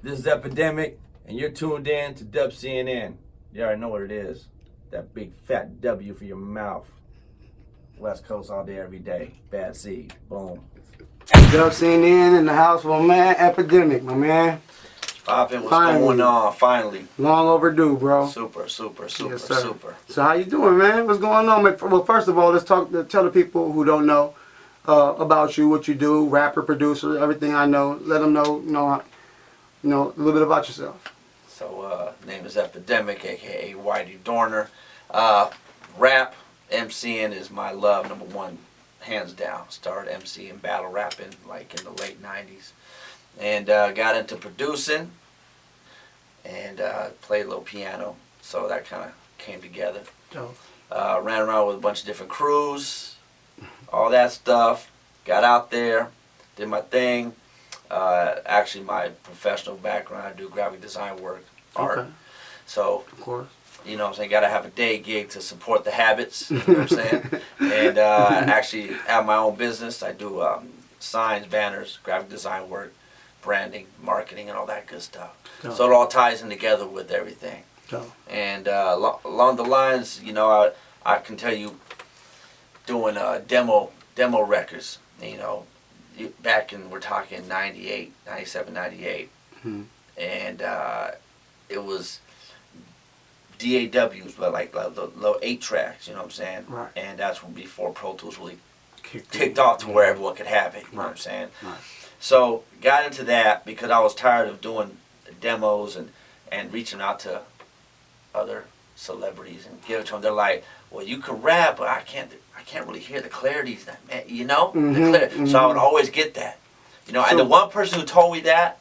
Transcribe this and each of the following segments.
This is Epidemic, and you're tuned in to DubCNN. You already know what it is. That big fat W for your mouth. West Coast all day, every day. Bad seed. Boom. DubCNN in the house, my man. Epidemic, my man. Poppin', what's going on? Finally. Long overdue, bro. Super. Yes, sir. Super. So how you doing, man? What's going on? Well, first of all, let's tell the people who don't know about you, what you do, rapper, producer, everything I know. Let them know, a little bit about yourself. So, name is Epidemic, aka Whitey Dorner. Rap, MCing is my love, number one, hands down. Started MCing, battle rapping, like in the late 90s. And got into producing and played a little piano. So that kind of came together. Ran around with a bunch of different crews, all that stuff. Got out there, did my thing. Actually, my professional background, I do graphic design work, art. Okay. So, of course, you know what I'm saying, got to have a day gig to support the habits, you know what I'm saying? And actually have my own business. I do signs, banners, graphic design work, branding, marketing, and all that good stuff. So it all ties in together with everything. And along the lines, I can tell you, doing demo records, back in, we're talking 98, 97, 98. And it was DAWs, but like the low 8 tracks, you know what I'm saying? Right. And that's when before Pro Tools really kicked off to where everyone could have it, you know what I'm saying? Right. So got into that because I was tired of doing demos and reaching out to other celebrities and give it to them. They're like, well, you can rap, but I can't really hear the clarities, So I would always get that, and the one person who told me that,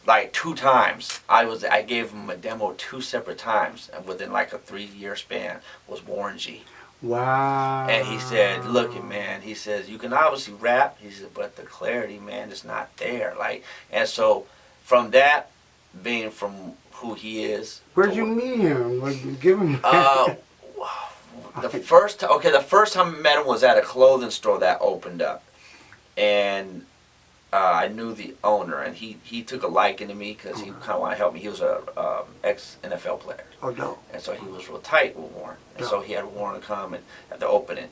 like 2 times, I gave him a demo 2 separate times, and within like a 3-year span, was Warren G. Wow. And he said, look, man, he says, you can obviously rap, he said, but the clarity, man, is not there. And so from that, being from who he is. Where'd you meet him? Like, give him. The first time I met him was at a clothing store that opened up. And I knew the owner, and he took a liking to me because he kind of wanted to help me. He was a ex-NFL player. Oh, no. And so he was real tight with Warren. And so he had Warren come and at the opening.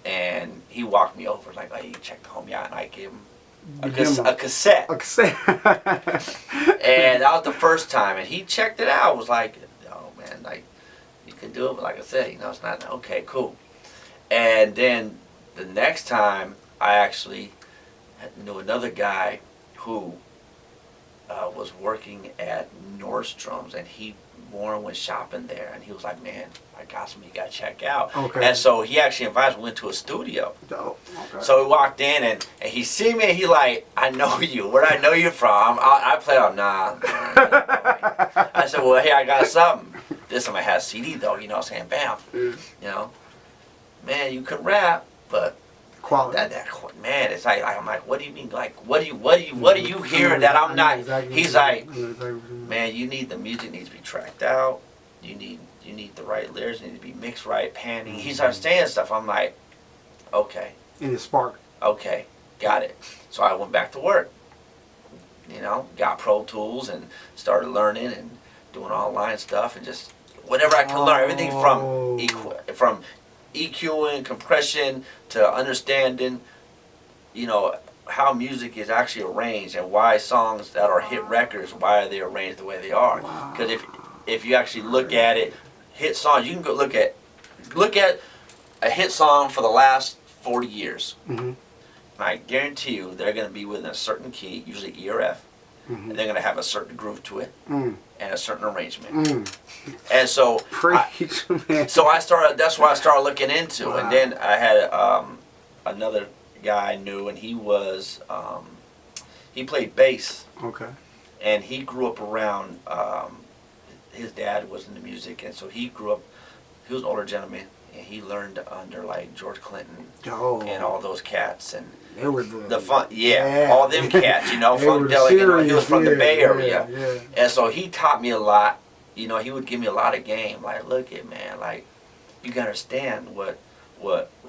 And he walked me over, like, hey, check the homie out. And I gave him a cassette. A cassette. And that was the first time. And he checked it out. Was like, oh, man, like, you can do it. But like I said, it's not, okay, cool. And then the next time, I actually knew another guy who was working at Nordstrom's, and Warren went shopping there, and he was like, man, I got something you got to check out. Okay. And so he actually invited me into a studio. Okay. So we walked in, and he see me, and he like, I know you. Where'd I know you from? I played on, nah. I said, well, hey, I got something. This time I had a CD, though, saying, bam. Man, you can rap, but quality. Man, it's like, I'm like, what do you mean? Like, what are you hearing that I'm not? He's like, man, the music needs to be tracked out. You need the right lyrics. Need to be mixed right, panning. He started saying stuff. I'm like, okay. In the spark. Okay, got it. So I went back to work. Got Pro Tools and started learning and doing online stuff and just whatever I could learn. Everything from EQing, compression, to understanding, how music is actually arranged and why songs that are hit records, why are they arranged the way they are. Because if you actually look at it, hit songs, you can go look at a hit song for the last 40 years. And I guarantee you they're going to be within a certain key, usually E or F, and they're going to have a certain groove to it and a certain arrangement. And so, that's what I started looking into. Wow. And then I had another guy I knew, and he played bass. Okay. And he grew up around, his dad was into music, and so he was an older gentleman, and he learned under like George Clinton and all those cats, and they were all them cats, Funkadelic, he was from the Bay Area. And so he taught me a lot. He would give me a lot of game. Like, look at, man, like, you can understand what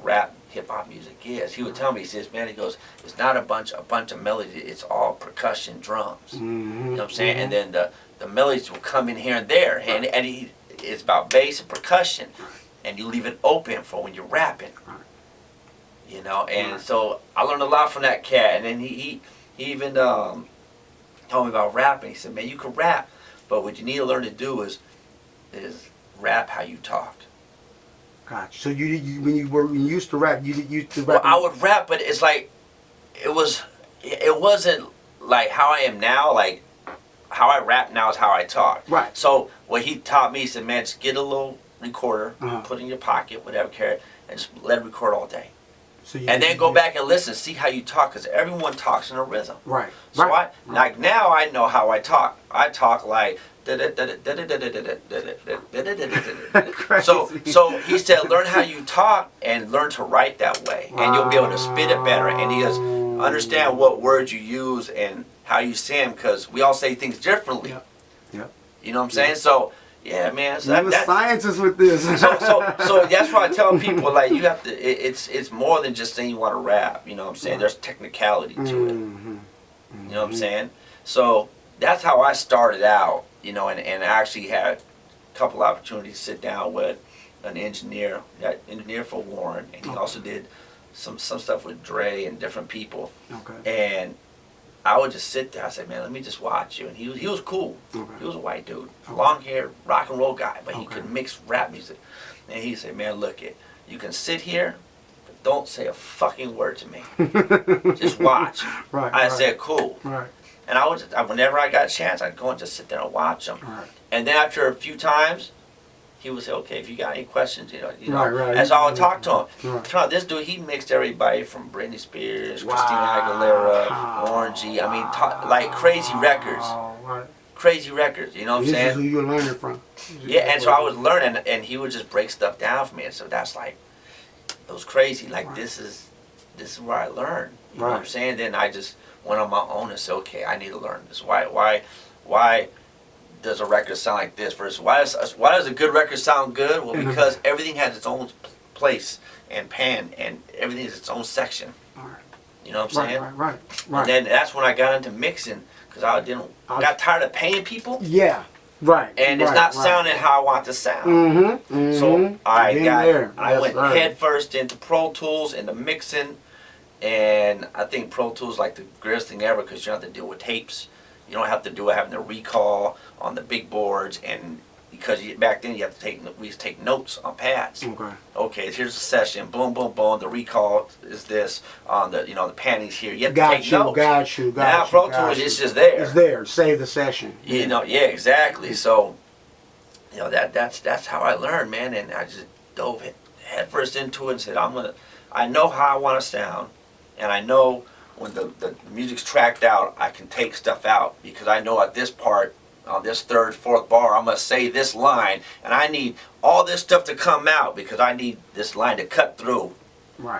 rap hip hop music is. He would tell me, he says, man, he goes, it's not a bunch of melody, it's all percussion drums. You know what I'm saying? And then the melodies will come in here and there, and it's about bass and percussion, and you leave it open for when you're rapping. You know, and so I learned a lot from that cat, and then he even told me about rapping. He said, man, you can rap, but what you need to learn to do is rap how you talk. Gotcha. So when you used to rap, you used to rap. Well, I would rap, but it's like it wasn't like how I am now. Like how I rap now is how I talk. Right. So what he taught me, he said, man, just get a little recorder, put it in your pocket, whatever, carry it, and just let it record all day. So and then go back and listen, see how you talk, because everyone talks in a rhythm. Right. So like now I know how I talk. I talk like. So he said, learn how you talk and learn to write that way, and you'll be able to spit it better. And he goes, understand what words you use and how you say them, because we all say things differently. Yep. You know what I'm saying? So yeah, man. So I'm a scientist with this. so that's why I tell people, like, you have to. It's more than just saying you want to rap. You know what I'm saying? There's technicality to it. You know what I'm saying? So that's how I started out. You know, and I actually had a couple opportunities to sit down with an engineer for Warren, and he also did some stuff with Dre and different people. And I would just sit there. I said, man, let me just watch you. And he was cool. He was a white dude, long hair, rock and roll guy, but he could mix rap music. And he said, man, look it, you can sit here, but don't say a fucking word to me. Just watch. I said, cool. And I would, whenever I got a chance, I'd go and just sit there and watch him. And then after a few times, he would say, okay, if you got any questions, you know. And so I would talk to him. Turn out this dude, he mixed everybody from Britney Spears, Christina Aguilera, Orangey. I mean, like crazy records. Crazy records, you know what I'm saying? This is who you're learning from. Yeah, and so I was learning, and he would just break stuff down for me. And so that's like, it was crazy. Like, this is where I learned. You know what I'm saying? Then I just went on my own and said, okay, I need to learn this. Why does a record sound like this versus why does a good record sound good? Well, because everything has its own place and pan, and everything is its own section. You know what I'm saying? Right. And then that's when I got into mixing, because I got tired of paying people. Yeah. Right. And it's not sounding how I want it to sound. So I went head first into Pro Tools, into mixing. And I think Pro Tools is like the greatest thing ever, because you don't have to deal with tapes. You don't have to do having to recall on the big boards, and because back then we used to take notes on pads. Okay, here's the session. Boom, boom, boom. The recall is this on the the panties here. You have to take notes. Got you. Now Pro Tools is just there. It's there. Save the session. You know, yeah, exactly. So, that's how I learned, man. And I just dove head first into it and said, I know how I want to sound. And I know when the music's tracked out, I can take stuff out, because I know at this part, on this third, fourth bar, I'm going to say this line, and I need all this stuff to come out, because I need this line to cut through,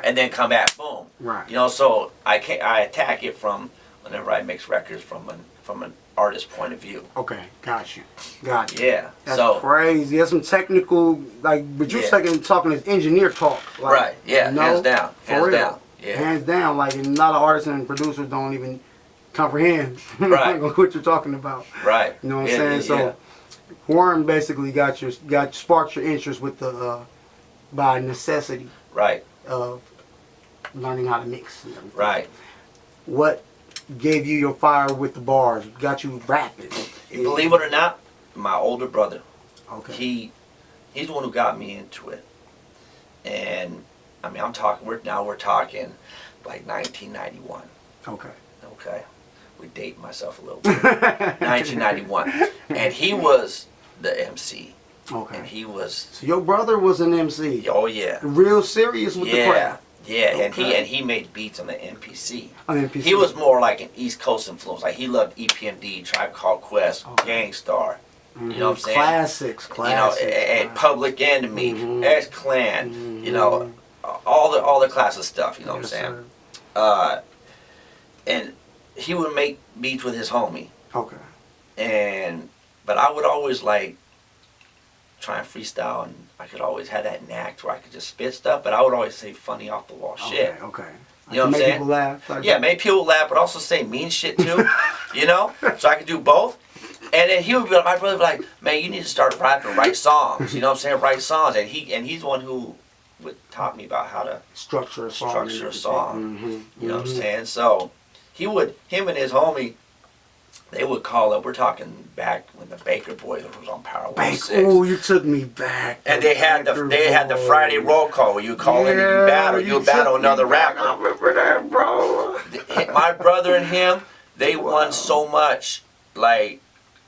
and then come back, boom. You know, so I attack it from whenever I mix records from an artist point of view. Okay, got you. Yeah. That's crazy. That's some technical, like, but you're talking as engineer talk. Like, hands down. For real. Down. Yeah. Hands down, like, and a lot of artists and producers don't even comprehend what you're talking about. Right. You know what I'm saying? So Warren basically sparked your interest with by necessity. Of learning how to mix. What gave you your fire with the bars? Got you rapping? Believe it or not, my older brother. He's the one who got me into it. And I mean, we're talking like 1991. Okay. We date myself a little bit. 1991. And he was the MC. And he was... So your brother was an MC? Oh, yeah. Real serious with the craft? Yeah, and he made beats on the MPC. He was more like an East Coast influence. Like, he loved EPMD, Tribe Called Quest, Gangstar. You know what I'm saying? Classics. You know, and Public Enemy, X-Clan, you know... all the classic stuff, you know what I'm saying? And he would make beats with his homie. But I would always like try and freestyle, and I could always have that knack where I could just spit stuff, but I would always say funny off the wall shit. Okay. You know what I'm saying? Make people laugh. Like yeah, make people laugh, but also say mean shit too. You know, so I could do both. And then he would be like, my brother would be like, man, you need to start rapping, write songs. You know what I'm saying? Write songs, and he's the one who taught me about how to structure a song. Mm-hmm. You know what I'm saying? So him and his homie, they would call up. We're talking back when the Baker Boys was on Power 106. Oh, you took me back. And they had the Friday roll call where you call in and you battle another rapper. I remember that, bro. My brother and him, they won so much, like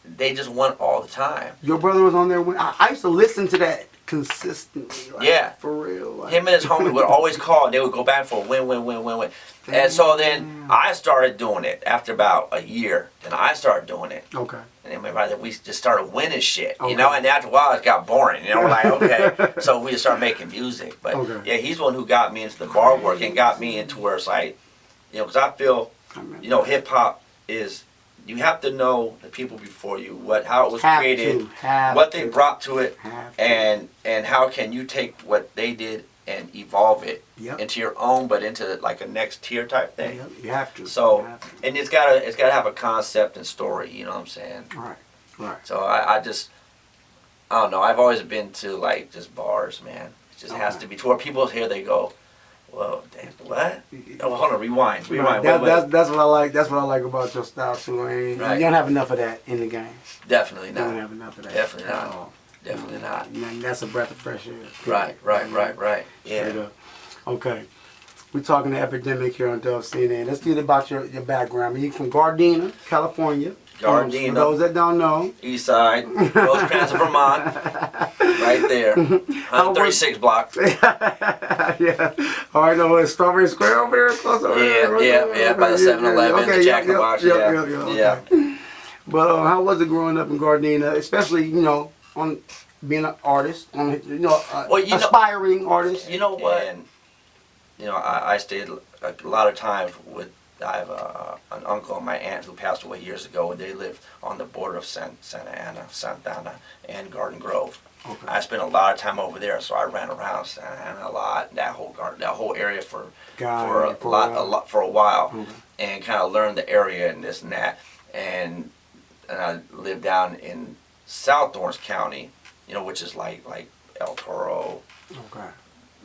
they just won all the time. Your brother was on there when I used to listen to that consistently. Like, yeah, for real. Like. Him and his homie would always call, and they would go back for a win. And so then I started doing it after about a year. Then I started doing it. Okay. And then my brother, we just started winning shit, you know. And after a while, it got boring. You know, we're like, okay. So we just started making music. But yeah, he's the one who got me into the bar work and got me into where it's like, you know, because I feel, you know, hip hop is. You have to know the people before you, how it was created, what they brought to it, and how can you take what they did and evolve it into your own, but into like a next tier type thing. Yep. You have to. So, and it's gotta have a concept and story. You know what I'm saying? Right. So I don't know. I've always been to like just bars, man. It just has to be to where people here they go. Whoa, damn, what? Oh, hold on, rewind. That's what I like. That's what I like about your style too. I mean, you don't have enough of that in the game. Definitely not. You don't have enough of that. Definitely not. Definitely not. Man, that's a breath of fresh air. Right. Yeah. Okay. We're talking to Epademik here on DubCNN. Let's get about your background. You're from Gardena, California. Gardena. For those that don't know. East Side, Rosecrans, Vermont. Right there. 136 block. Yeah. All right, no, it's Strawberry Square over there? Close over there? Yeah, by the 7-Eleven, the Jack in the Box. Yeah. But how was it growing up in Gardena, especially, you know, on being an artist, aspiring artist? You know what? And, you know, I stayed a lot of time with, I have an uncle and my aunt who passed away years ago, and they lived on the border of Santa Ana, and Garden Grove. Okay. I spent a lot of time over there, so I ran around Santa Ana a lot, that whole area for a while, and kind of learned the area and this and that, and I lived down in South Orange County, you know, which is like El Toro,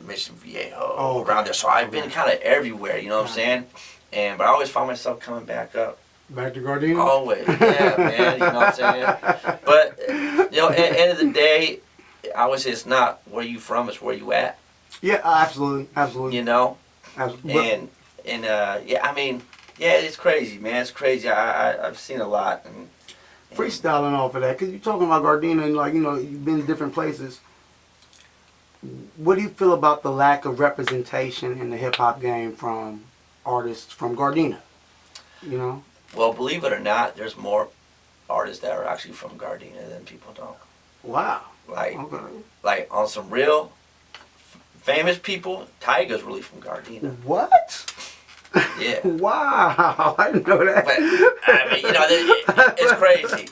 Mission Viejo, around there. So I've been kind of everywhere, you know what I'm saying? But I always found myself coming back up. Back to Gardena? Always, yeah, man, you know what I'm saying? But, you know, at the end of the day, I always say it's not where you from, it's where you at. Yeah, absolutely. You know? Absolutely. Yeah, I mean, yeah, it's crazy, man. It's crazy. I've seen a lot. And freestyling off of that, because you're talking about Gardena and, like, you know, you've been to different places. What do you feel about the lack of representation in the hip-hop game from artists from Gardena? You know? Well, believe it or not, there's more artists that are actually from Gardena than people know. Wow. Like on some real famous people, Tyga's really from Gardena. What? Yeah. Wow, I didn't know that. But I mean, you know, it's crazy.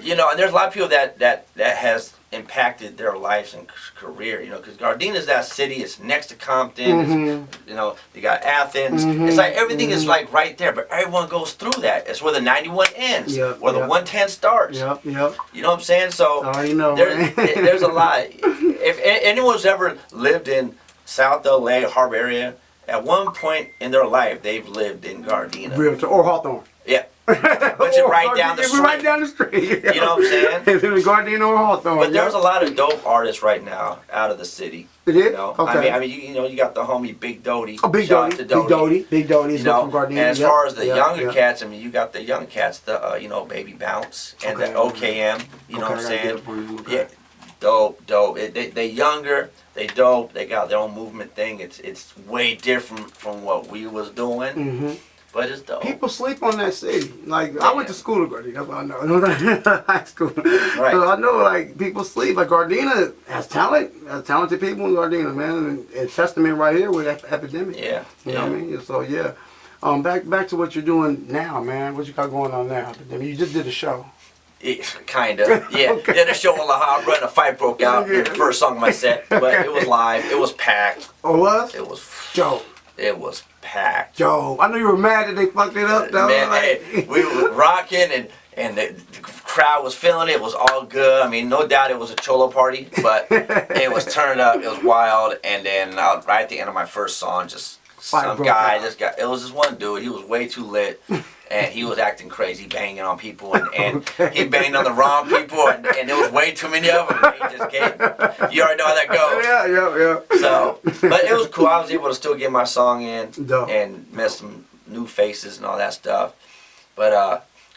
You know, and there's a lot of people that has impacted their lives and career. You know, because Gardena's that city. It's next to Compton. You know, you got Athens. It's like everything is like right there, but everyone goes through that. It's where the 91 ends, where the 110 starts. Yep. You know what I'm saying? So you know, there's a lot. If anyone's ever lived in South LA, Harbor area, at one point in their life, they've lived in Gardena. Or Hawthorne. Yeah. Which is right down the street. Right down the street. You know what I'm saying? It's in Gardena or Hawthorne. But there's a lot of dope artists right now out of the city. You know? Okay. I mean, you know, you got the homie Big Doty. Oh, Big Doty. Big Doty is from Gardena. And as far as the younger cats, I mean, you got the young cats, the you know, Baby Bounce and the OKM. You know what I'm saying? Yeah. Dope. They younger, they dope, they got their own movement thing. It's way different from what we was doing. But it's dope. People sleep on that city. Like, I went to school in Gardena, that's what I know. High school. Right. So I know, like, people sleep. Like, Gardena has talent. Has talented people in Gardena, man. And a testament right here with Epademik. Yeah. You know what I mean? So, yeah. Back to what you're doing now, man. What you got going on now, Epademik? You just did a show. Kinda, yeah. Okay. Then a show in La Habra and a fight broke out. The first song of my set, but it was live. It was packed. Oh, it was? It was. Joe. It was packed. Joe, I know you were mad that they fucked it up, though. Man, like... hey, we were rocking and the crowd was feeling it. It was all good. I mean, no doubt it was a cholo party, but it was turned up. It was wild. And then right at the end of my first song, just some guy, it was this one dude. He was way too lit. And he was acting crazy, banging on people, and he banged on the wrong people, and there was way too many of them. And he just gave, you already know how that goes. Yeah. So, but it was cool. I was able to still get my song in Dope. and met some new faces and all that stuff. But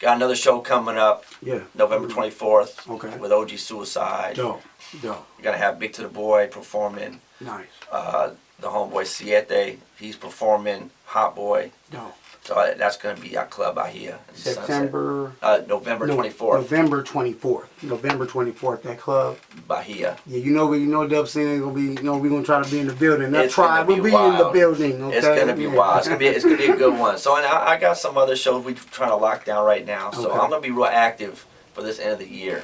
got another show coming up, November 24th, with OG Suicide. Dope. We're gonna have Big to the Boy performing. Nice. The homeboy Siete, he's performing. Hot Boy. Dope. So that's going to be our club out here. September. November 24th. November 24th. November 24th. That club. Bahia. Yeah, you know DubCNN gonna be. You know we're gonna try to be in the building. That it's tribe will be wild. In the building. Okay? It's gonna be wild. It's gonna be a good one. So and I got some other shows we're trying to lock down right now. So I'm gonna be real active for this end of the year.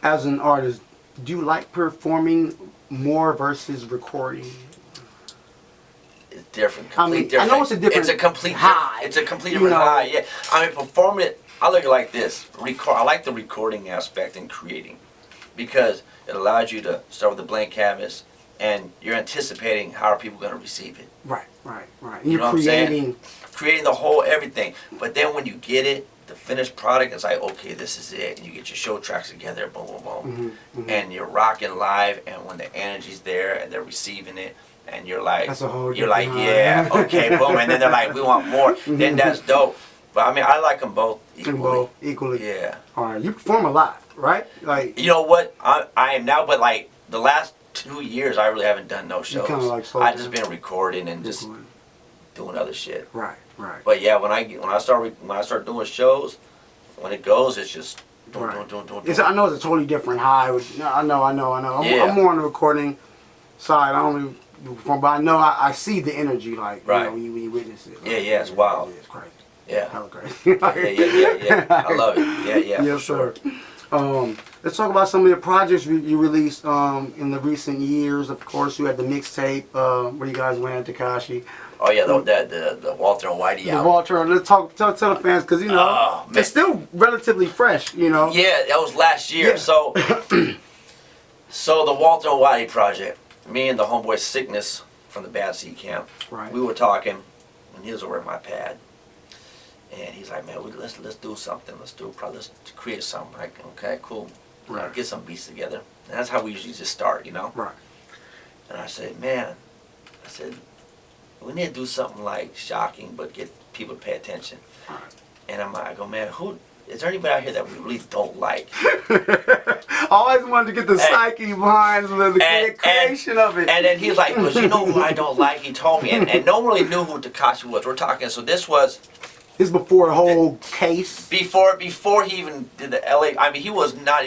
As an artist, do you like performing more versus recording? It's different. Different. I know it's a different. It's a complete high. It's a complete different high. Yeah. I mean, performing it. I look at it like this. I like the recording aspect and creating, because it allows you to start with a blank canvas, and you're anticipating how are people going to receive it. Right. You know what I'm saying? Creating the whole everything. But then when you get it, the finished product, it's like, okay, this is it. And you get your show tracks together, boom, boom, boom, and you're rocking live. And when the energy's there and they're receiving it, and you're like, yeah, okay, boom, and then they're like, we want more. Then that's dope. But I mean, I like them both equally. Yeah. All right, you perform a lot, right? Like, you know what? I am now, but like the last 2 years, I really haven't done no shows. I just been recording and just doing other shit. Right. But yeah, when I start doing shows, when it goes, it's just I know it's a totally different high. I know. I'm more on the recording side. I don't really perform, but I know I see the energy, like when you witness it. Like, yeah, it's wild. It's crazy. Yeah. Hella crazy. yeah. I love it. Yeah, yes, for sure. Let's talk about some of your projects you released in the recent years. Of course, you had the mixtape where you guys went at Tekashi. Oh yeah, the Walter and Whitey album. The Walter, let's tell the fans, because you know it's still relatively fresh. You know. Yeah, that was last year. Yeah. So the Walter and Whitey project. Me and the homeboy Sickness from the Bad Seed Camp. Right. We were talking, and he was over at my pad, and he's like, "Man, let's do something. Let's create something." Like, okay, cool. Right. Get some beats together. And that's how we usually just start, you know. Right. And I said, we need to do something like shocking, but get people to pay attention. Right. And I go, man, is there anybody out here that we really don't like? I always wanted to get the psyche behind the creation of it. And then he's like, well, you know who I don't like? He told me. And no one really knew who Tekashi was. We're talking, so this was... This before the whole case? Before he even did the LA... I mean, he was not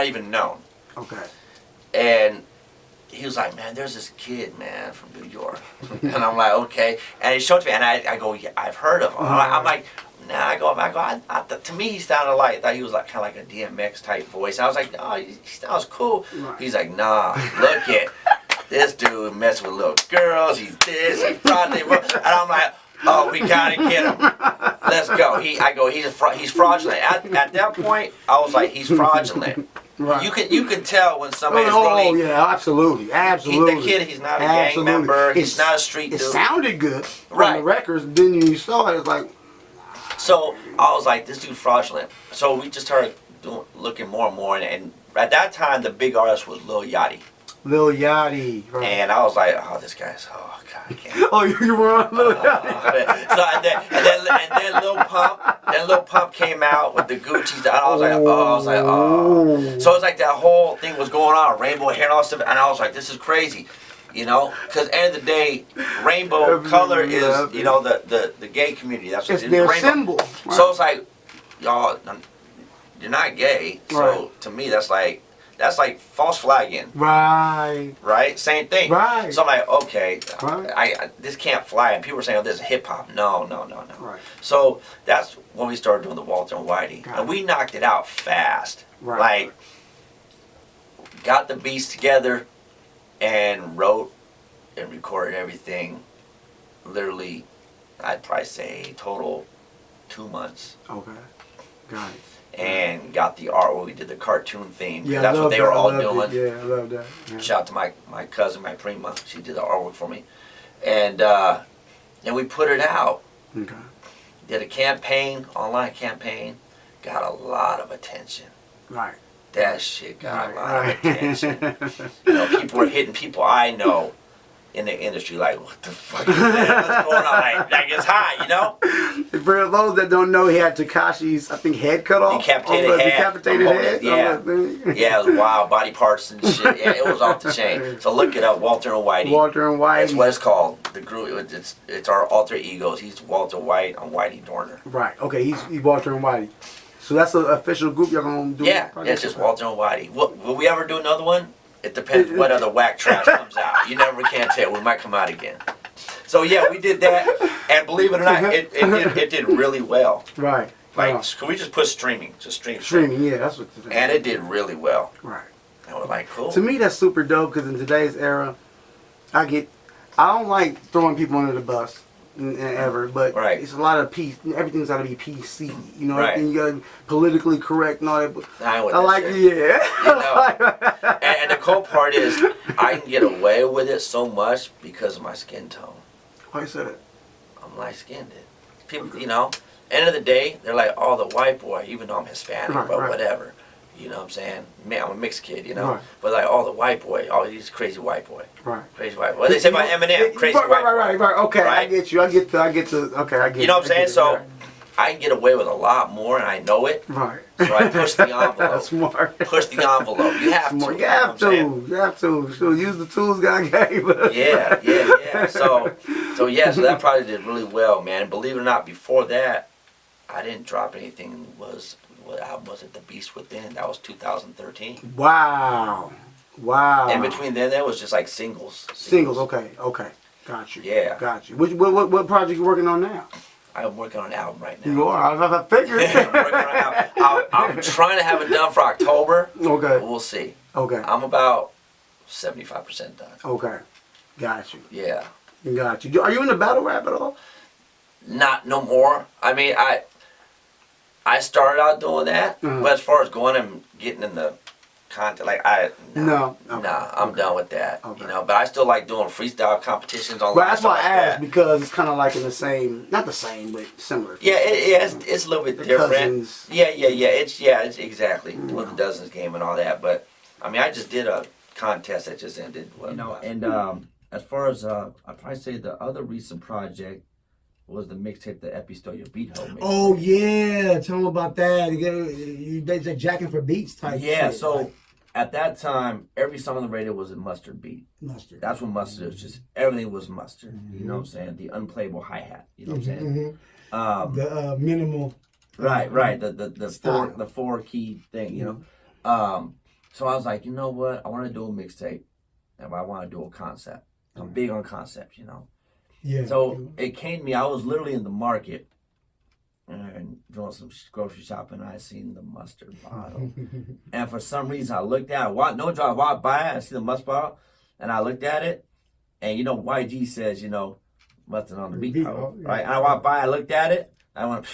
even known. Okay. And he was like, man, there's this kid, man, from New York. And I'm like, okay. And he showed it to me, and I go, yeah, I've heard of him. I'm like... Nah, I go, to me he sounded like, I thought he was like kind of like a DMX type voice. I was like, oh, he sounds cool. Right. He's like, nah, look at this dude messing with little girls, he's this, he's probably, and I'm like, oh, we gotta get him. Let's go. He's fraudulent. At that point, I was like, he's fraudulent. Right. You can tell when somebody's really... Oh, yeah, absolutely. The kid, he's not a gang member, he's not a street dude. It sounded good on the records, then you saw it, it's like... So I was like, this dude's fraudulent. So we just started looking more and more, and at that time the big artist was Lil Yachty. Right. And I was like, oh, this guy's, oh God, I can't. Oh, you were on Lil Yachty. So then Lil Pump came out with the Gucci stuff, and I was like, oh. So it's like that whole thing was going on, rainbow hair and all stuff, and I was like, this is crazy. You know, because at the end of the day, rainbow color is, you know, the gay community. That's what it's their rainbow symbol. Right. So it's like, y'all, you're not gay. So to me, that's that's like false flagging. Right. Right? Same thing. Right. So I'm like, okay, Right. this can't fly. And people were saying, oh, this is hip hop. No. Right. So that's when we started doing the Walter and Whitey. And we knocked it out fast. Right. Like, got the beats together and wrote and recorded everything. Literally, I'd probably say total 2 months. Okay. Got it. And got the art where we did the cartoon theme. Yeah, that's what they were all doing. Yeah, I love that. Yeah. Shout out to my cousin, my prima. She did the artwork for me. And we put it out. Okay. Did a campaign, online campaign. Got a lot of attention. Right. That shit got a lot of attention. You know, people were hitting people I know in the industry like, what the fuck is that? What's going on? Like it's hot, you know? For those that don't know, he had Tekashi's, I think, head cut off. Decapitated head. Yeah. Yeah, it was wild. Body parts and shit. Yeah, it was off the chain. So look it up, Walter and Whitey. Walter and Whitey. That's what it's called. The group. It's our alter egos. He's Walter White. I'm Whitey Dorner. Right. Okay, he's Walter and Whitey. So that's an official group you're going to do? Yeah, it's just Walter and Whitey. Will we ever do another one? It depends what other whack trash comes out. You never can tell. We might come out again. So yeah, we did that, and believe it or not, it did really well. Right. Like, can we just put streaming? Just streaming. Streaming, yeah, that's what. And it did really well. Right. And we're like, cool. To me, that's super dope because in today's era, I don't like throwing people under the bus. Ever, but it's a lot of everything's got to be PC, you know. Right. And you got to be politically correct and all that. But I like shit. Yeah. You know? and the cool part is I can get away with it so much because of my skin tone. Why you say that? I'm light skinned. People, you know, end of the day, they're like, oh, the white boy, even though I'm Hispanic, but whatever. You know what I'm saying? Man, I'm a mixed kid, you know? But like, oh, the white boy, oh, he's a crazy white boy. Right. Crazy white boy. What they say about Eminem, crazy white boy. Right. Okay, I get you. Okay, I get you know what I'm saying? So I can get away with a lot more, and I know it. Right. So I push the envelope. That's smart. Push the envelope. You have to. You have to. So use the tools God gave us. Yeah. So that probably did really well, man. And believe it or not, before that, I didn't drop anything. What album was it? The Beast Within. That was 2013. Wow. In between then, there was just like singles. Okay. Got you. Yeah. Got you. What project you working on now? I'm working on an album right now. You are? I figured. I'm working on an album. I'm trying to have it done for October. Okay. We'll see. Okay. I'm about 75% done. Okay. Got you. Yeah. Got you. Are you in the battle rap at all? Not no more. I mean, I started out doing that, but as far as going and getting in the content, like I'm done with that. You know, but I still like doing freestyle competitions online. But that's why I asked because it's kind of like in the same, not the same, but similar. Yeah, it's a little bit different. Cousins. Yeah. It's exactly with the Dozens game and all that. But I mean, I just did a contest that just ended. You know, and as far as I'd probably say the other recent project was the mixtape, the Epi Stole Your Beat Ho mixtape. Oh yeah, tell them about that. They jacking for beats type. Yeah, shit. so at that time, every song on the radio was a Mustard beat. Mustard. That's when Mustard was just everything was Mustard. You know what I'm saying? The unplayable hi hat. You know what I'm saying? The minimal. Right. The four key thing. You know. So I was like, you know what? I want to do a mixtape, and I want to do a concept. I'm big on concepts, you know. Yeah. So it came to me. I was literally in the market and doing some grocery shopping. And I seen the mustard bottle, and for some reason I looked at it. I walked by it. I see the mustard bottle, and I looked at it, and you know YG says, you know, mustard on the beat ho, right? And I walked by. I looked at it. I went,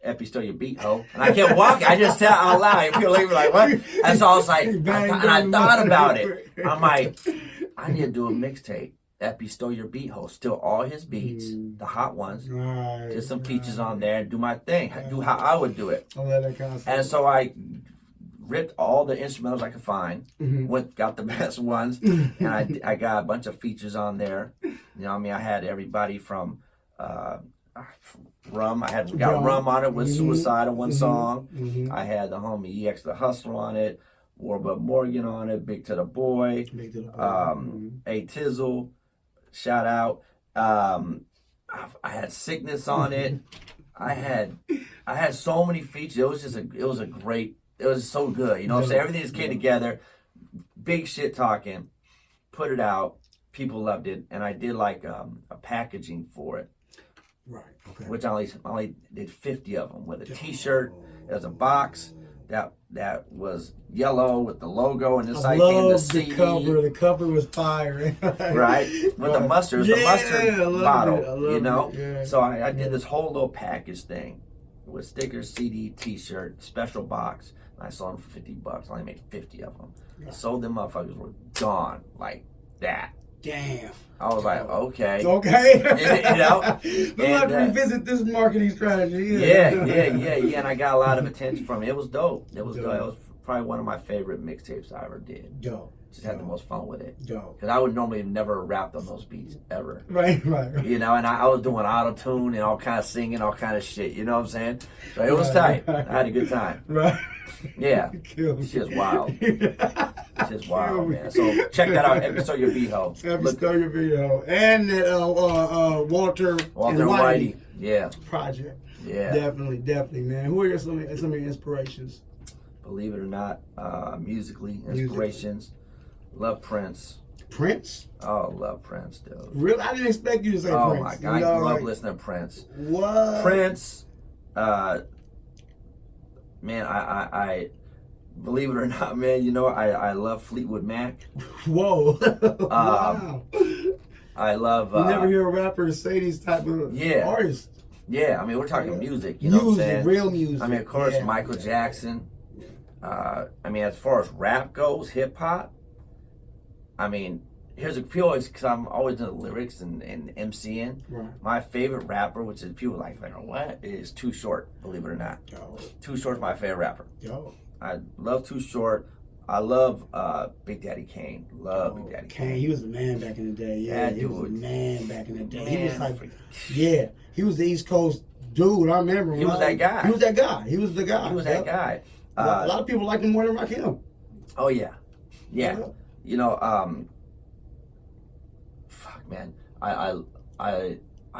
Epi Stole Your Beat Ho, and I kept walking. I just said it out loud. People were like, what? And so I was like, and I thought about it. I'm like, I need to do a mixtape. Epi Stole Your Beat Ho, still all his beats, the hot ones, just some features on there, and do my thing, do how I would do it. And so I ripped all the instrumentals I could find, got the best ones, and I got a bunch of features on there. You know what I mean? I had everybody from Rum. I got Rum on it with Suicide on one song. I had the homie EX the Hustler on it, Warbuck Morgan on it, Big to the Boy, A Tizzle. Shout out. I had Sickness on it. I had so many features. It was so good. You know what I'm saying? Everything just came together. big shit talking, put it out. People loved it, and I did like a packaging for it. Right. Okay. Which I only did 50 of them with a T-shirt. There's a box that was yellow with the logo, and inside came the CD. The cover was fire. Right, with the mustard, the mustard bottle, you know. Yeah. So I did this whole little package thing with stickers, CD, T-shirt, special box. And I sold them for $50. I only made 50 of them. I sold them motherfuckers were gone like that. Damn. I was like, okay. Okay. You know? We'll have to revisit this marketing strategy. Yeah. And I got a lot of attention from it. It was dope. It was dope. It was probably one of my favorite mixtapes I ever did. Dope. Just had the most fun with it. Dope. Because I would normally have never rapped on those beats ever. Right. You know, and I was doing auto-tune and all kind of singing, all kind of shit. You know what I'm saying? So it was tight. I had a good time. Right. Yeah. Shit's wild. Shit's wild, man. So check that out. Episode Your B-Ho. Episode Your B-Ho. And that Walter and Whitey. Yeah. Project. Yeah. Definitely, man. Who are some of your inspirations? Believe it or not, musically, inspirations. Love Prince. Prince? Oh, love Prince, dude. Really? I didn't expect you to say Prince. Oh my God, I love listening to Prince. What? Prince, man, I believe it or not, man, you know, I love Fleetwood Mac. Whoa. Wow. I love... you never hear a rapper say these type of artists. Yeah, I mean, we're talking music, you know what I'm saying? Real music. I mean, of course, Michael Jackson. I mean, as far as rap goes, hip-hop, I mean, here's a few always, because I'm always in the lyrics and MCing. Right. My favorite rapper, which is people like, what, is Too Short, believe it or not. Yo. Too Short's my favorite rapper. Yo. I love Too Short. I love Big Daddy Kane. Big Daddy Kane. He was the man back in the day. Yeah, he was the man back in the day. Man, he was like, he was the East Coast dude. I remember. He was that guy. He was that guy. He was the guy. He was that guy. A lot of people liked him more than Rakim. Oh yeah. You know, fuck man, I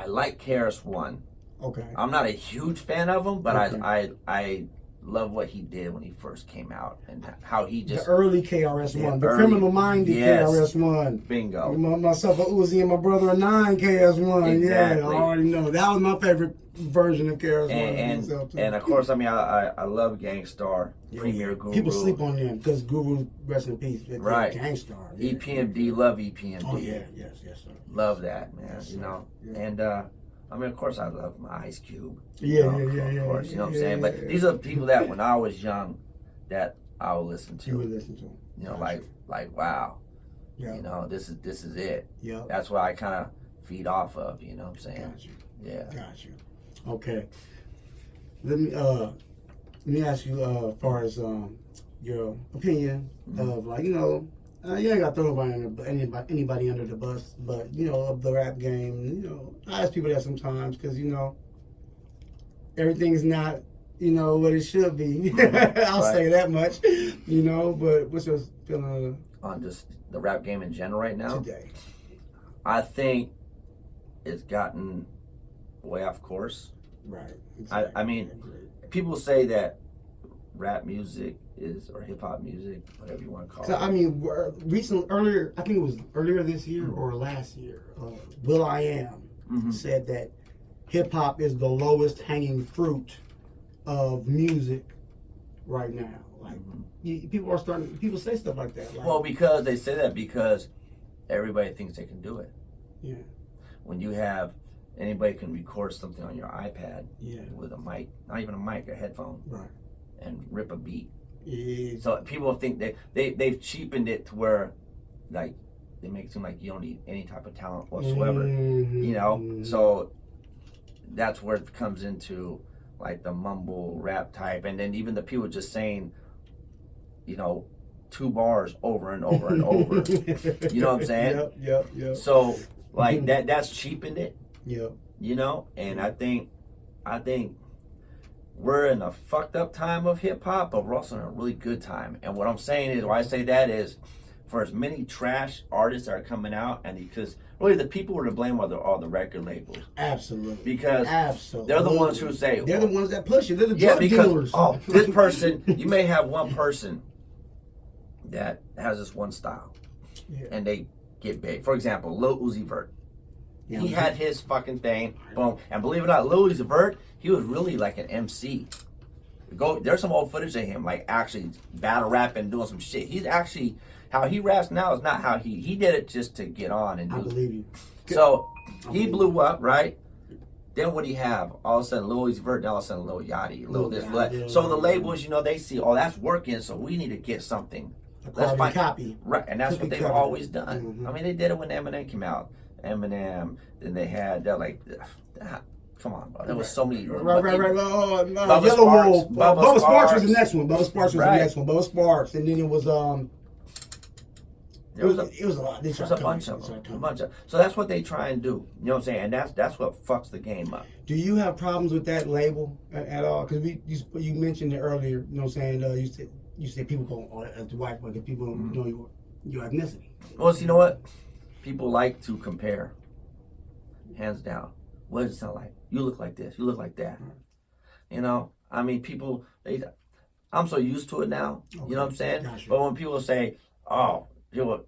like KRS-One. Okay. I'm not a huge fan of him, but okay. I love what he did when he first came out and how he just the early KRS-One, the criminal minded KRS-One. Bingo. Myself a Uzi and my brother a 9 KRS-One. Exactly. Yeah, I already know. That was my favorite version of KRS-One. And of course, I mean, I love Gangstar, Premier Guru. People sleep on them because Guru, rest in peace. Right. Gangstar. Yeah. EPMD, love EPMD. Oh yeah, yes, sir. Love that, man. Yes, you know, yeah. and I mean, of course, I love my Ice Cube. Yeah, Of course, you know what I'm saying. But these are the people that, when I was young, that I would listen to. You would listen to them. You know, like wow. Yeah. You know, this is it. Yeah. That's what I kind of feed off of. You know what I'm saying? Got you. Yeah. Got you. Okay. Let me ask you as far as your opinion of, like, you know, you ain't got to throw anybody under the bus, but, you know, of the rap game. You know, I ask people that sometimes because, you know, everything's not, you know, what it should be. I'll say that much, you know. But what's your feeling on just the rap game in general right now? Today, I think it's gotten way off course. Right. Exactly. I mean, people say that rap music is, or hip hop music, whatever you want to call it. I mean, earlier, I think it was earlier this year or last year, will.i.am said that hip hop is the lowest hanging fruit of music right now. Like, people say stuff like that. Like, well, because they say that because everybody thinks they can do it. Yeah. When you have anybody can record something on your iPad with a mic, not even a mic, a headphone, right, and rip a beat. Yeah. So people think they've cheapened it to where, like, they make it seem like you don't need any type of talent whatsoever. You know, so that's where it comes into, like, the mumble rap type, and then even the people just saying, you know, 2 bars over and over and over. You know what I'm saying? Yep. So, like, that's cheapened it. Yep. You know, and I think we're in a fucked up time of hip hop, but we're also in a really good time. And what I'm saying is, why I say that is, for as many trash artists that are coming out, and because really the people were to blame are all the record labels. Absolutely. Because they're the ones who say, they're the ones that push it. They're the drug dealers. This person, you may have one person that has this one style, Yeah. and they get big. For example, Lil Uzi Vert. Yeah, He had his fucking thing, boom. And believe it or not, Lil Uzi Vert, he was really like an MC. There's some old footage of him like actually battle rapping, doing some shit. He's actually, how he raps now is not how he did it just to get on and do. I believe you. So he blew up, right? Then what do you have? All of a sudden, Lil Uzi Vert, then all of a sudden, Lil Yachty, Lil this, Lil that. So the labels, they see, oh, that's working, so we need to get something. Let's find copy. Right, and that's what they've always done. Mm-hmm. I mean, they did it when Eminem came out. Eminem, then they had that come on, bro. There was so many. Right. Bubba Yellow Sparks, Wolf. Bubba Sparks was the next one. Bubba Sparks, and then it was it was a lot. There's a bunch of them. So that's what they try and do. You know what I'm saying? And that's what fucks the game up. Do you have problems with that label at all? Because you mentioned it earlier. You know what I'm saying? You said people go as the white, but people don't know your ethnicity. Well, so you know what? People like to compare. Hands down. What does it sound like? You look like this. You look like that. I mean, people. I'm so used to it now. Okay. You know what I'm saying? Gotcha. But when people say, "Oh," people